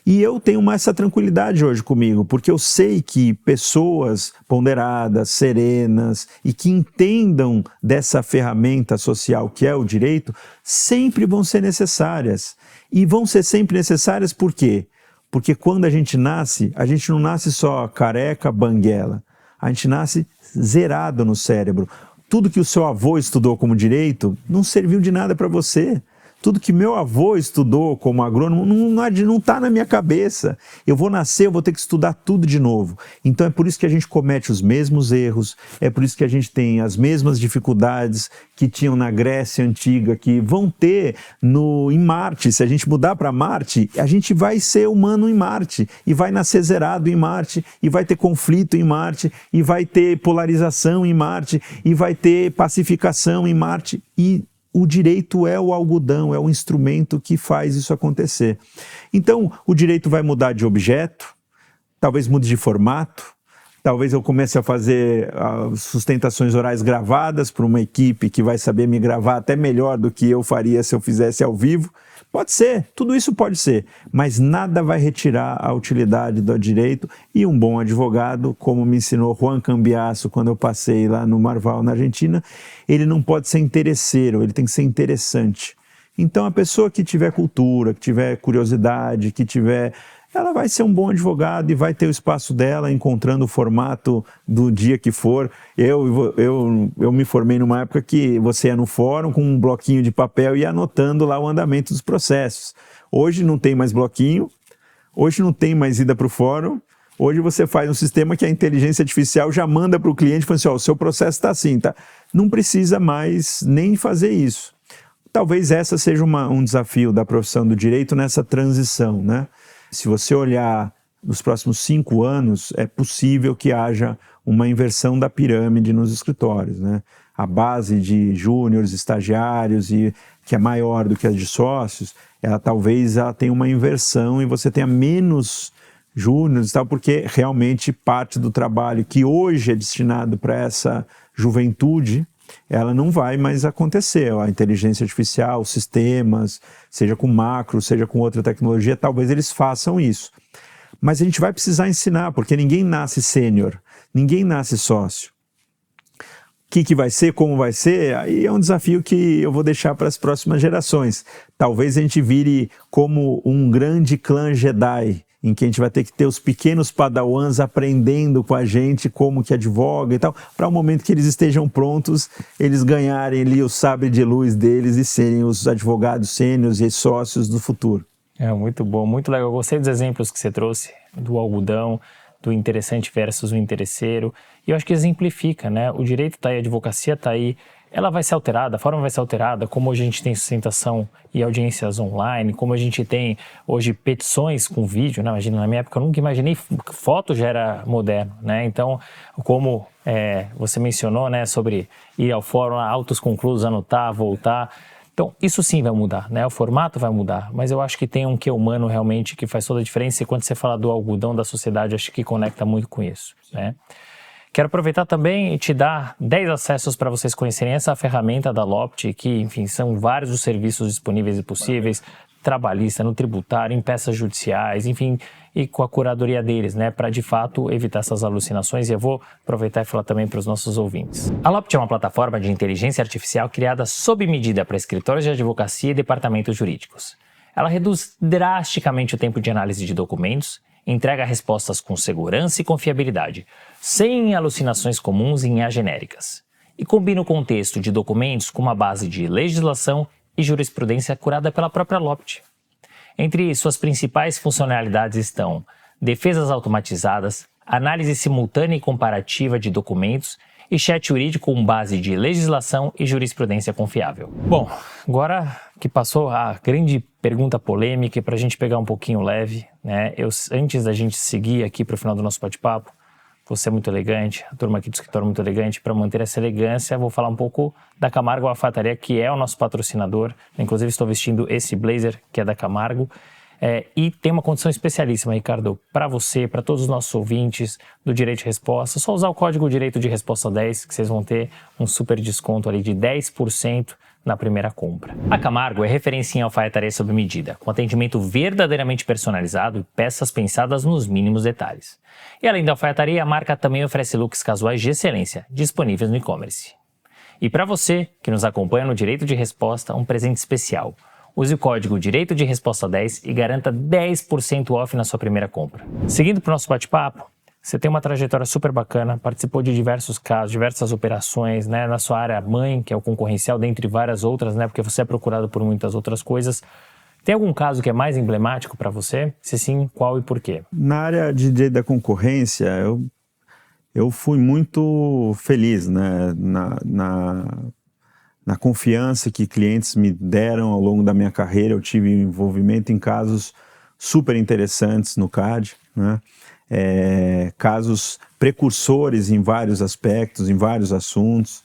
S1: E eu tenho mais essa tranquilidade hoje comigo, porque eu sei que pessoas ponderadas, serenas e que entendam dessa ferramenta social que é o direito, sempre vão ser necessárias. E vão ser sempre necessárias por quê? Porque quando a gente não nasce só careca, banguela. A gente nasce zerado no cérebro. Tudo que o seu avô estudou como direito não serviu de nada para você. tudo que meu avô estudou como agrônomo não está na minha cabeça. Eu vou nascer, eu vou ter que estudar tudo de novo. Então é por isso que a gente comete os mesmos erros, é por isso que a gente tem as mesmas dificuldades que tinham na Grécia Antiga, que vão ter em Marte. Se a gente mudar para Marte, a gente vai ser humano em Marte, e vai nascer zerado em Marte, e vai ter conflito em Marte, e vai ter polarização em Marte, e vai ter pacificação em Marte, e o direito é o algodão, é o instrumento que faz isso acontecer. Então, o direito vai mudar de objeto, talvez mude de formato, talvez eu comece a fazer sustentações orais gravadas para uma equipe que vai saber me gravar até melhor do que eu faria se eu fizesse ao vivo. Pode ser, tudo isso pode ser, mas nada vai retirar a utilidade do direito, e um bom advogado, como me ensinou Juan Cambiasso quando eu passei lá no Marval, na Argentina, ele não pode ser interesseiro, ele tem que ser interessante. Então a pessoa que tiver cultura, que tiver curiosidade, ela vai ser um bom advogado e vai ter o espaço dela, encontrando o formato do dia que for. Eu me formei numa época que você ia no fórum com um bloquinho de papel e ia anotando lá o andamento dos processos. Hoje não tem mais bloquinho, hoje não tem mais ida para o fórum, hoje você faz um sistema que a inteligência artificial já manda para o cliente e fala assim, o seu processo está assim, tá? Não precisa mais nem fazer isso. Talvez essa seja um desafio da profissão do direito nessa transição, né? Se você olhar nos próximos 5 anos, é possível que haja uma inversão da pirâmide nos escritórios, né? A base de júniores, estagiários, que é maior do que a de sócios, talvez ela tenha uma inversão e você tenha menos júniores e tal, porque realmente parte do trabalho que hoje é destinado para essa juventude, ela não vai mais acontecer. A inteligência artificial, os sistemas, seja com macro, seja com outra tecnologia, talvez eles façam isso. Mas a gente vai precisar ensinar, porque ninguém nasce sênior, ninguém nasce sócio. O que vai ser, como vai ser, aí é um desafio que eu vou deixar para as próximas gerações. Talvez a gente vire como um grande clã Jedi, em que a gente vai ter que ter os pequenos padawans aprendendo com a gente como que advoga e tal, para o momento que eles estejam prontos, eles ganharem ali o sabre de luz deles e serem os advogados sêniores e sócios do futuro.
S2: É muito bom, muito legal. Eu gostei dos exemplos que você trouxe, do algodão, do interessante versus o interesseiro, e eu acho que exemplifica, né? O direito está aí, a advocacia está aí, ela vai ser alterada, a forma vai ser alterada, como hoje a gente tem sustentação e audiências online, como a gente tem hoje petições com vídeo, né? Imagina, na minha época eu nunca imaginei, foto já era moderno, né? Então, como você mencionou, né, sobre ir ao fórum, autos conclusos, anotar, voltar, então isso sim vai mudar, né? O formato vai mudar, mas eu acho que tem um quê humano realmente que faz toda a diferença, e quando você fala do algodão da sociedade, acho que conecta muito com isso, né? Quero aproveitar também e te dar 10 acessos para vocês conhecerem essa ferramenta da Lopt, que, enfim, são vários os serviços disponíveis e possíveis, trabalhista, no tributário, em peças judiciais, enfim, e com a curadoria deles, né, para de fato evitar essas alucinações. E eu vou aproveitar e falar também para os nossos ouvintes. A Lopt é uma plataforma de inteligência artificial criada sob medida para escritórios de advocacia e departamentos jurídicos. Ela reduz drasticamente o tempo de análise de documentos, entrega respostas com segurança e confiabilidade, sem alucinações comuns em IA genéricas, e combina o contexto de documentos com uma base de legislação e jurisprudência curada pela própria Lopt. Entre suas principais funcionalidades estão defesas automatizadas, análise simultânea e comparativa de documentos e chat jurídico com base de legislação e jurisprudência confiável. Bom, agora que passou a grande pergunta polêmica, para a gente pegar um pouquinho leve, né? Antes da gente seguir aqui para o final do nosso bate-papo, você é muito elegante, a turma aqui do escritório é muito elegante, para manter essa elegância, vou falar um pouco da Camargo Alfaiataria, que é o nosso patrocinador. Inclusive estou vestindo esse blazer, que é da Camargo. E tem uma condição especialíssima, Ricardo, para você, para todos os nossos ouvintes do Direito de Resposta. Só usar o código Direito de Resposta 10, que vocês vão ter um super desconto ali de 10% na primeira compra. A Camargo é referência em alfaiataria sob medida, com atendimento verdadeiramente personalizado e peças pensadas nos mínimos detalhes. E além da alfaiataria, a marca também oferece looks casuais de excelência, disponíveis no e-commerce. E para você que nos acompanha no Direito de Resposta, um presente especial. Use o código Direito de Resposta 10 e garanta 10% off na sua primeira compra. Seguindo para o nosso bate-papo, Você tem uma trajetória super bacana, participou de diversos casos, diversas operações, né, na sua área mãe, que é o concorrencial, dentre várias outras, né, porque você é procurado por muitas outras coisas. Tem algum caso que é mais emblemático para você? Se sim, qual e por quê?
S1: Na área de direito da concorrência, eu fui muito feliz, né, na confiança que clientes me deram ao longo da minha carreira. Eu tive envolvimento em casos super interessantes no CAD, né? Casos precursores em vários aspectos, em vários assuntos.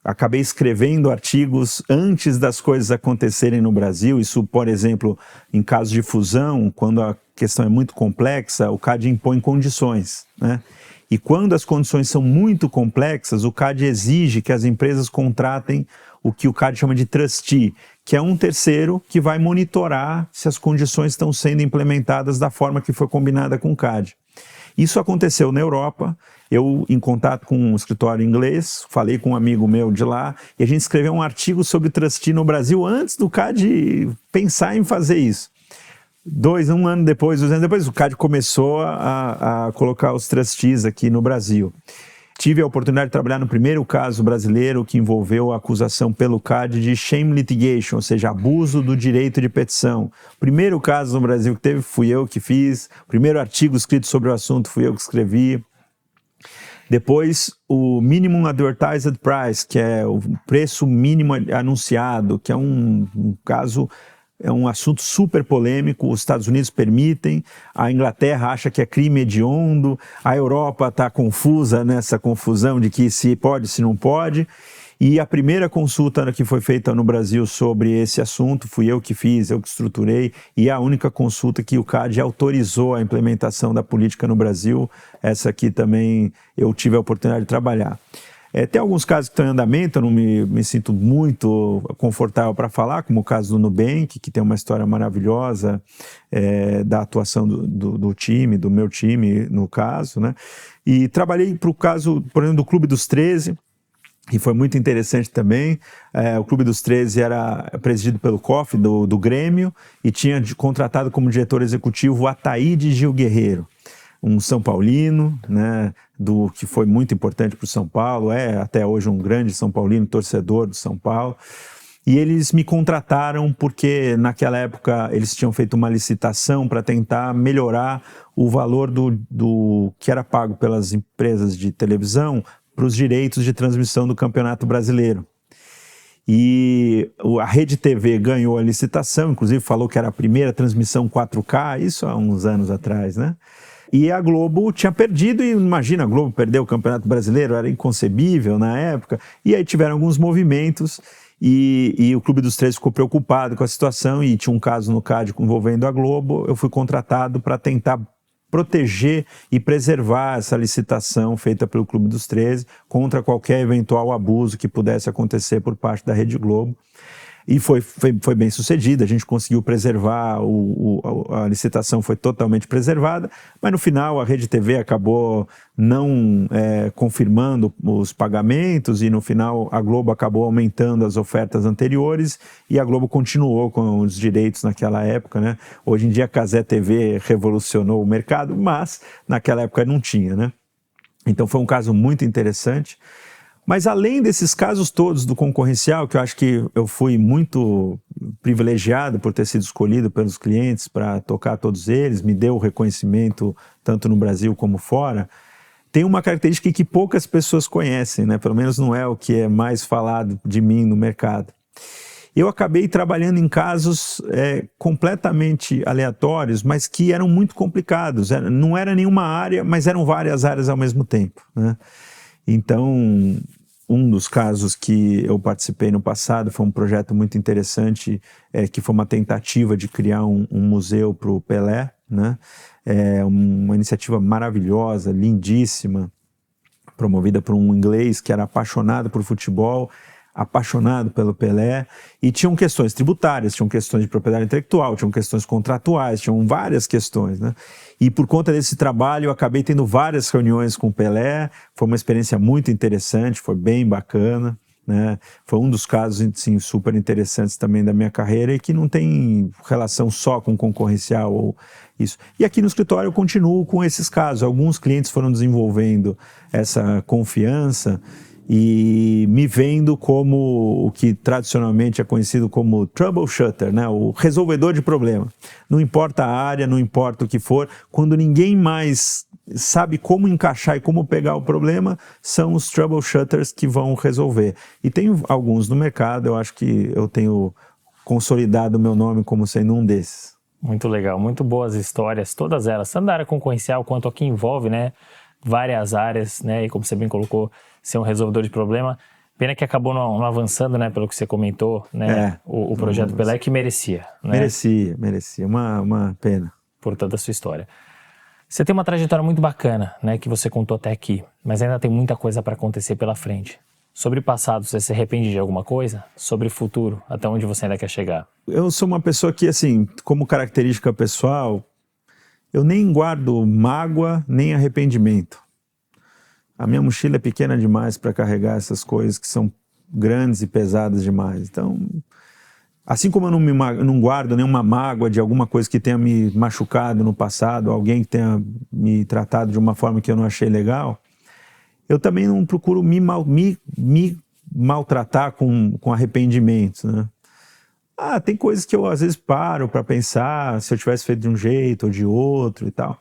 S1: Acabei escrevendo artigos antes das coisas acontecerem no Brasil. Isso, por exemplo, em casos de fusão, quando a questão é muito complexa, o CAD impõe condições, né? E quando as condições são muito complexas, o CAD exige que as empresas contratem o que o CAD chama de trustee, que é um terceiro que vai monitorar se as condições estão sendo implementadas da forma que foi combinada com o CAD. Isso aconteceu na Europa. Eu, em contato com um escritório inglês, falei com um amigo meu de lá, e a gente escreveu um artigo sobre trustee no Brasil antes do CAD pensar em fazer isso. Um ano depois, 2 anos depois, o CAD começou a colocar os trustees aqui no Brasil. Tive a oportunidade de trabalhar no primeiro caso brasileiro que envolveu a acusação pelo CAD de shame litigation, ou seja, abuso do direito de petição. O primeiro caso no Brasil que teve, fui eu que fiz. O primeiro artigo escrito sobre o assunto, fui eu que escrevi. Depois, o Minimum Advertised Price, que é o preço mínimo anunciado, que é um caso... É um assunto super polêmico. Os Estados Unidos permitem, a Inglaterra acha que é crime hediondo, a Europa está confusa nessa confusão de que se pode, se não pode. E a primeira consulta que foi feita no Brasil sobre esse assunto, fui eu que fiz, eu que estruturei, e é a única consulta que o CAD autorizou a implementação da política no Brasil. Essa aqui também eu tive a oportunidade de trabalhar. Tem alguns casos que estão em andamento, eu não me sinto muito confortável para falar, como o caso do Nubank, que tem uma história maravilhosa da atuação do time, do meu time, no caso, né? E trabalhei para o caso, por exemplo, do Clube dos 13, e foi muito interessante também. O Clube dos 13 era presidido pelo COF, do Grêmio, e tinha contratado como diretor executivo o Ataíde Gil Guerreiro, um São Paulino, né, que foi muito importante para o São Paulo, até hoje um grande São Paulino, torcedor do São Paulo. E eles me contrataram porque naquela época eles tinham feito uma licitação para tentar melhorar o valor do que era pago pelas empresas de televisão para os direitos de transmissão do Campeonato Brasileiro. E a Rede TV ganhou a licitação, inclusive falou que era a primeira transmissão 4K, isso há uns anos atrás, né? E a Globo tinha perdido, e imagina, a Globo perdeu o Campeonato Brasileiro, era inconcebível na época. E aí tiveram alguns movimentos e o Clube dos 13 ficou preocupado com a situação, e tinha um caso no CAD envolvendo a Globo. Eu fui contratado para tentar proteger e preservar essa licitação feita pelo Clube dos 13 contra qualquer eventual abuso que pudesse acontecer por parte da Rede Globo. E foi bem sucedido, a gente conseguiu preservar, a licitação foi totalmente preservada, mas no final a Rede TV acabou não confirmando os pagamentos, e no final a Globo acabou aumentando as ofertas anteriores, e a Globo continuou com os direitos naquela época, né? Hoje em dia a Cazé TV revolucionou o mercado, mas naquela época não tinha, né? Então foi um caso muito interessante. Mas além desses casos todos do concorrencial, que eu acho que eu fui muito privilegiado por ter sido escolhido pelos clientes para tocar todos eles, me deu o reconhecimento tanto no Brasil como fora, tem uma característica que poucas pessoas conhecem, né? Pelo menos não é o que é mais falado de mim no mercado. Eu acabei trabalhando em casos completamente aleatórios, mas que eram muito complicados. Não era nenhuma área, mas eram várias áreas ao mesmo tempo, né? Então, um dos casos que eu participei no passado foi um projeto muito interessante, que foi uma tentativa de criar um museu para o Pelé, né? Uma iniciativa maravilhosa, lindíssima, promovida por um inglês que era apaixonado por futebol, apaixonado pelo Pelé, e tinham questões tributárias, tinham questões de propriedade intelectual, tinham questões contratuais, tinham várias questões, né? E por conta desse trabalho eu acabei tendo várias reuniões com o Pelé, foi uma experiência muito interessante, foi bem bacana. né? Foi um dos casos assim, super interessantes também da minha carreira e que não tem relação só com concorrencial ou isso. E aqui no escritório eu continuo com esses casos. Alguns clientes foram desenvolvendo essa confiança e me vendo como o que tradicionalmente é conhecido como troubleshooter, né? O resolvedor de problema. Não importa a área, não importa o que for, quando ninguém mais sabe como encaixar e como pegar o problema, são os troubleshooters que vão resolver. E tem alguns no mercado, eu acho que eu tenho consolidado o meu nome como sendo um desses.
S2: Muito legal, muito boas histórias, todas elas, tanto da área concorrencial quanto a que envolve, né, várias áreas, né, e como você bem colocou, ser um resolvedor de problema. Pena que acabou não avançando, né, pelo que você comentou, né, o projeto Pelé, que merecia, né?
S1: Merecia, uma pena.
S2: Por toda a sua história. Você tem uma trajetória muito bacana, né, que você contou até aqui, mas ainda tem muita coisa para acontecer pela frente. Sobre o passado, você se arrepende de alguma coisa? Sobre o futuro, até onde você ainda quer chegar?
S1: Eu sou uma pessoa que, assim, como característica pessoal, eu nem guardo mágoa, nem arrependimento. A minha mochila é pequena demais para carregar essas coisas que são grandes e pesadas demais. Então, assim como eu não guardo nenhuma mágoa de alguma coisa que tenha me machucado no passado, alguém que tenha me tratado de uma forma que eu não achei legal, eu também não procuro me maltratar com arrependimento, né? Tem coisas que eu às vezes paro para pensar se eu tivesse feito de um jeito ou de outro e tal.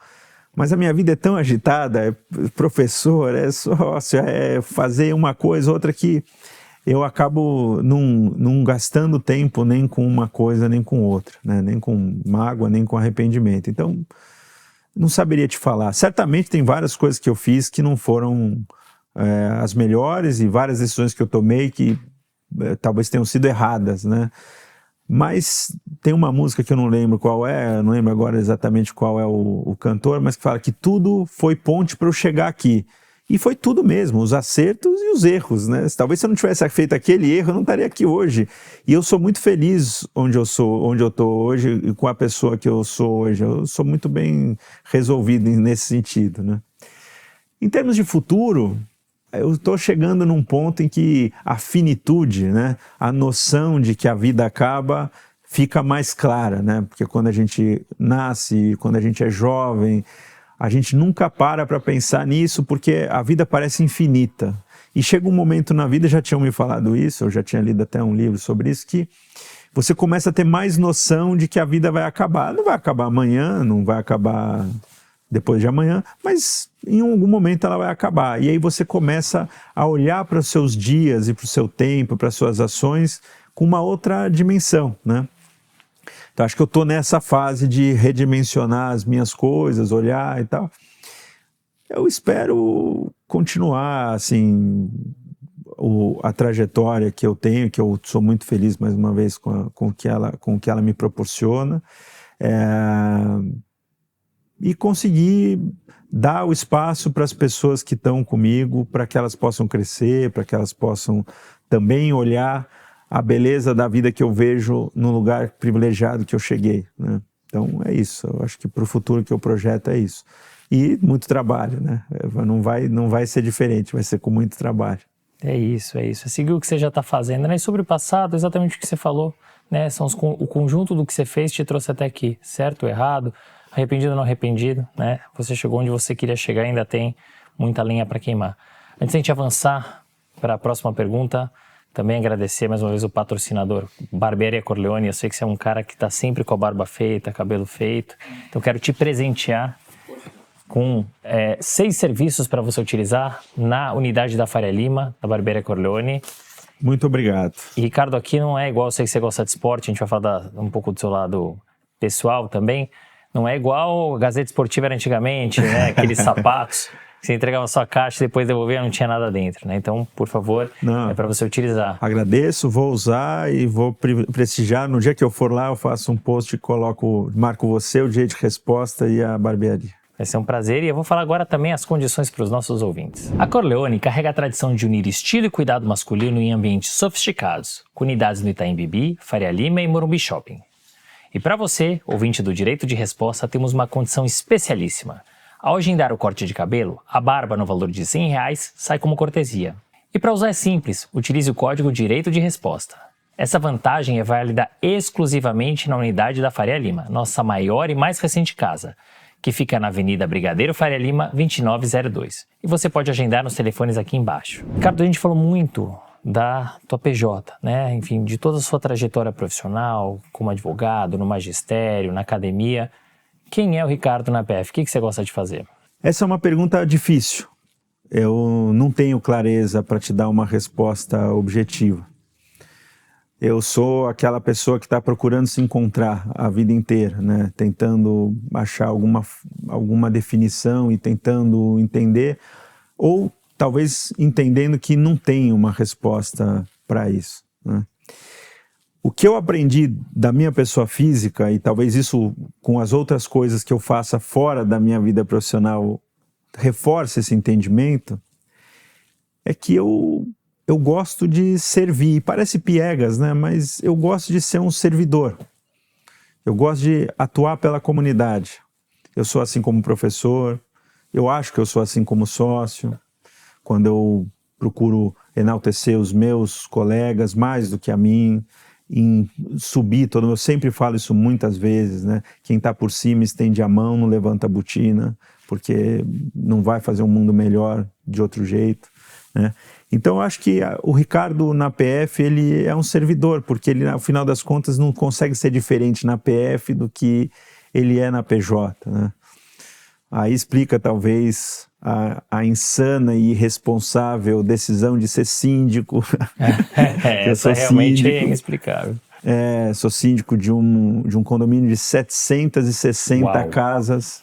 S1: Mas a minha vida é tão agitada, é professor, é sócio, é fazer uma coisa, outra que eu acabo não gastando tempo nem com uma coisa, nem com outra, né? Nem com mágoa, nem com arrependimento. Então, não saberia te falar. Certamente tem várias coisas que eu fiz que não foram as melhores e várias decisões que eu tomei que talvez tenham sido erradas, né? Mas tem uma música que eu não lembro qual é, eu não lembro agora exatamente qual é o cantor, mas que fala que tudo foi ponte para eu chegar aqui. E foi tudo mesmo, os acertos e os erros, né? Talvez se eu não tivesse feito aquele erro, eu não estaria aqui hoje. E eu sou muito feliz onde eu estou hoje e com a pessoa que eu sou hoje. Eu sou muito bem resolvido nesse sentido, né? Em termos de futuro, eu estou chegando num ponto em que a finitude, né? A noção de que a vida acaba fica mais clara, né? Porque quando a gente nasce, quando a gente é jovem, a gente nunca para pensar nisso porque a vida parece infinita. E chega um momento na vida, já tinham me falado isso, eu já tinha lido até um livro sobre isso, que você começa a ter mais noção de que a vida vai acabar. Não vai acabar amanhã, não vai acabar depois de amanhã, mas em algum momento ela vai acabar. E aí você começa a olhar para os seus dias e para o seu tempo, para as suas ações, com uma outra dimensão, né? Então acho que eu estou nessa fase de redimensionar as minhas coisas, olhar e tal. Eu espero continuar, assim, a trajetória que eu tenho, que eu sou muito feliz, mais uma vez, com o que ela me proporciona, e conseguir dar o espaço para as pessoas que estão comigo, para que elas possam crescer, para que elas possam também olhar a beleza da vida que eu vejo no lugar privilegiado que eu cheguei, né? Então é isso, eu acho que para o futuro que eu projeto é isso. E muito trabalho, né? Não vai ser diferente, vai ser com muito trabalho.
S2: É isso. É seguir o que você já está fazendo, né? E sobre o passado, exatamente o que você falou, né? O conjunto do que você fez te trouxe até aqui, certo ou errado, arrependido ou não arrependido, né? Você chegou onde você queria chegar, ainda tem muita lenha para queimar. Antes de a gente avançar para a próxima pergunta, também agradecer mais uma vez o patrocinador, Barbearia Corleone. Eu sei que você é um cara que está sempre com a barba feita, cabelo feito, então quero te presentear com 6 serviços para você utilizar na unidade da Faria Lima, da Barbearia Corleone.
S1: Muito obrigado.
S2: E Ricardo, aqui não é igual, eu sei que você gosta de esporte, a gente vai falar um pouco do seu lado pessoal também, não é igual a Gazeta Esportiva era antigamente, né? Aqueles sapatos que você entregava a sua caixa e depois devolvia, não tinha nada dentro, né? Então, por favor, é para você utilizar.
S1: Agradeço, vou usar e vou prestigiar. No dia que eu for lá, eu faço um post e marco você, o dia de resposta e a barbearia.
S2: Vai ser um prazer e eu vou falar agora também as condições para os nossos ouvintes. A Corleone carrega a tradição de unir estilo e cuidado masculino em ambientes sofisticados, com unidades no Itaim Bibi, Faria Lima e Morumbi Shopping. E para você, ouvinte do Direito de Resposta, temos uma condição especialíssima. Ao agendar o corte de cabelo, a barba no valor de R$100 sai como cortesia. E para usar é simples, utilize o código Direito de Resposta. Essa vantagem é válida exclusivamente na unidade da Faria Lima, nossa maior e mais recente casa, que fica na Avenida Brigadeiro Faria Lima, 2902. E você pode agendar nos telefones aqui embaixo. Ricardo, a gente falou muito da tua PJ, né? Enfim, de toda a sua trajetória profissional, como advogado, no magistério, na academia. Quem é o Ricardo na PF? O que você gosta de fazer?
S1: Essa é uma pergunta difícil. Eu não tenho clareza para te dar uma resposta objetiva. Eu sou aquela pessoa que está procurando se encontrar a vida inteira, né? Tentando achar alguma definição e tentando entender, ou talvez entendendo que não tem uma resposta para isso, né? O que eu aprendi da minha pessoa física, e talvez isso com as outras coisas que eu faça fora da minha vida profissional reforce esse entendimento, é que eu gosto de servir. Parece piegas, né? Mas eu gosto de ser um servidor. Eu gosto de atuar pela comunidade. Eu sou assim como professor, eu acho que eu sou assim como sócio, quando eu procuro enaltecer os meus colegas mais do que a mim, em subir todo. Eu sempre falo isso muitas vezes, né? Quem está por cima estende a mão, não levanta a botina, porque não vai fazer um mundo melhor de outro jeito, né? Então eu acho que o Ricardo na PF, ele é um servidor, porque ele, ao final das contas, não consegue ser diferente na PF do que ele é na PJ, né? Aí explica talvez a insana e irresponsável decisão de ser síndico.
S2: Essa realmente é inexplicável.
S1: Sou síndico de um condomínio de 760
S2: Uau.
S1: Casas,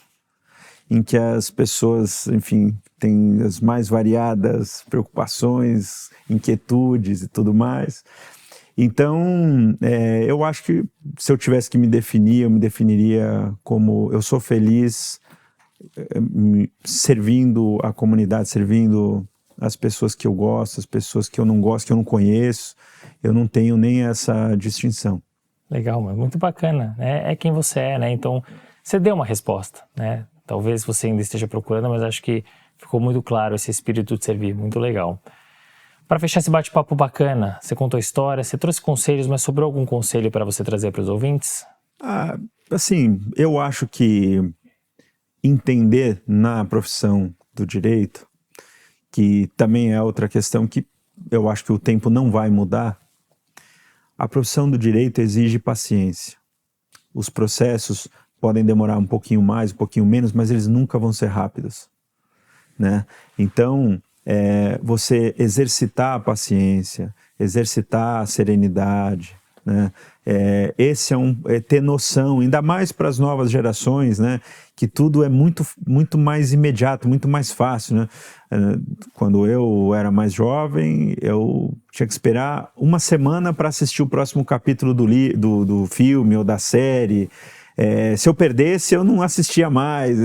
S1: em que as pessoas, enfim, têm as mais variadas preocupações, inquietudes e tudo mais. Então, eu acho que se eu tivesse que me definir, eu me definiria como eu sou feliz servindo a comunidade, servindo as pessoas que eu gosto, as pessoas que eu não gosto, que eu não conheço. Eu não tenho nem essa distinção.
S2: Legal, mas muito bacana, né? É quem você é, né? Então, você deu uma resposta, né? Talvez você ainda esteja procurando, mas acho que ficou muito claro esse espírito de servir, muito legal. Para fechar esse bate-papo bacana, você contou a história, você trouxe conselhos, mas sobrou algum conselho para você trazer para os ouvintes?
S1: Assim, eu acho que entender na profissão do direito, que também é outra questão que eu acho que o tempo não vai mudar, a profissão do direito exige paciência. Os processos podem demorar um pouquinho mais, um pouquinho menos, mas eles nunca vão ser rápidos, né? Então, você exercitar a paciência, exercitar a serenidade, né? Esse é ter noção, ainda mais para as novas gerações, né? Que tudo é muito, muito mais imediato, muito mais fácil, né? Quando eu era mais jovem, eu tinha que esperar uma semana para assistir o próximo capítulo do filme ou da série. Se eu perdesse, eu não assistia mais,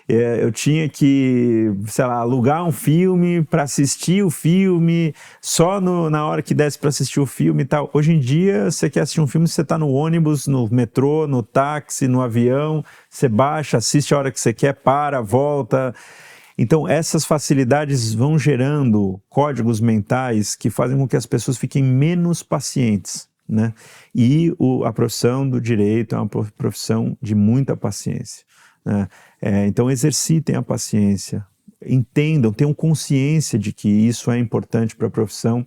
S1: eu tinha que, sei lá, alugar um filme para assistir o filme só na hora que desse para assistir o filme e tal. Hoje em dia, você quer assistir um filme, você está no ônibus, no metrô, no táxi, no avião, você baixa, assiste a hora que você quer, volta. Então, essas facilidades vão gerando códigos mentais que fazem com que as pessoas fiquem menos pacientes, né? E a profissão do direito é uma profissão de muita paciência, né? Então exercitem a paciência, entendam, tenham consciência de que isso é importante para a profissão,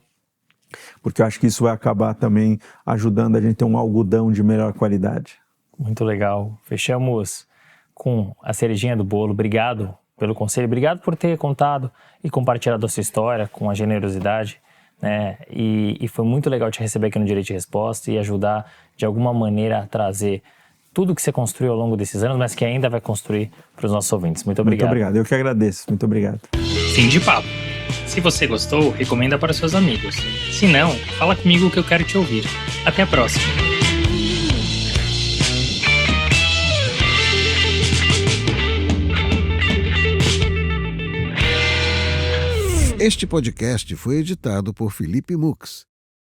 S1: porque eu acho que isso vai acabar também ajudando a gente a ter um algodão de melhor qualidade.
S2: Muito legal. Fechamos com a cerejinha do bolo. Obrigado pelo conselho, obrigado por ter contado e compartilhado a sua história com a generosidade, né? E foi muito legal te receber aqui no Direito de Resposta e ajudar de alguma maneira a trazer tudo que você construiu ao longo desses anos, mas que ainda vai construir para os nossos ouvintes. Muito obrigado.
S1: Muito obrigado, eu que agradeço. Muito obrigado.
S3: Fim de papo. Se você gostou, recomenda para seus amigos. Se não, fala comigo que eu quero te ouvir. Até a próxima.
S4: Este podcast foi editado por Felipe Mux.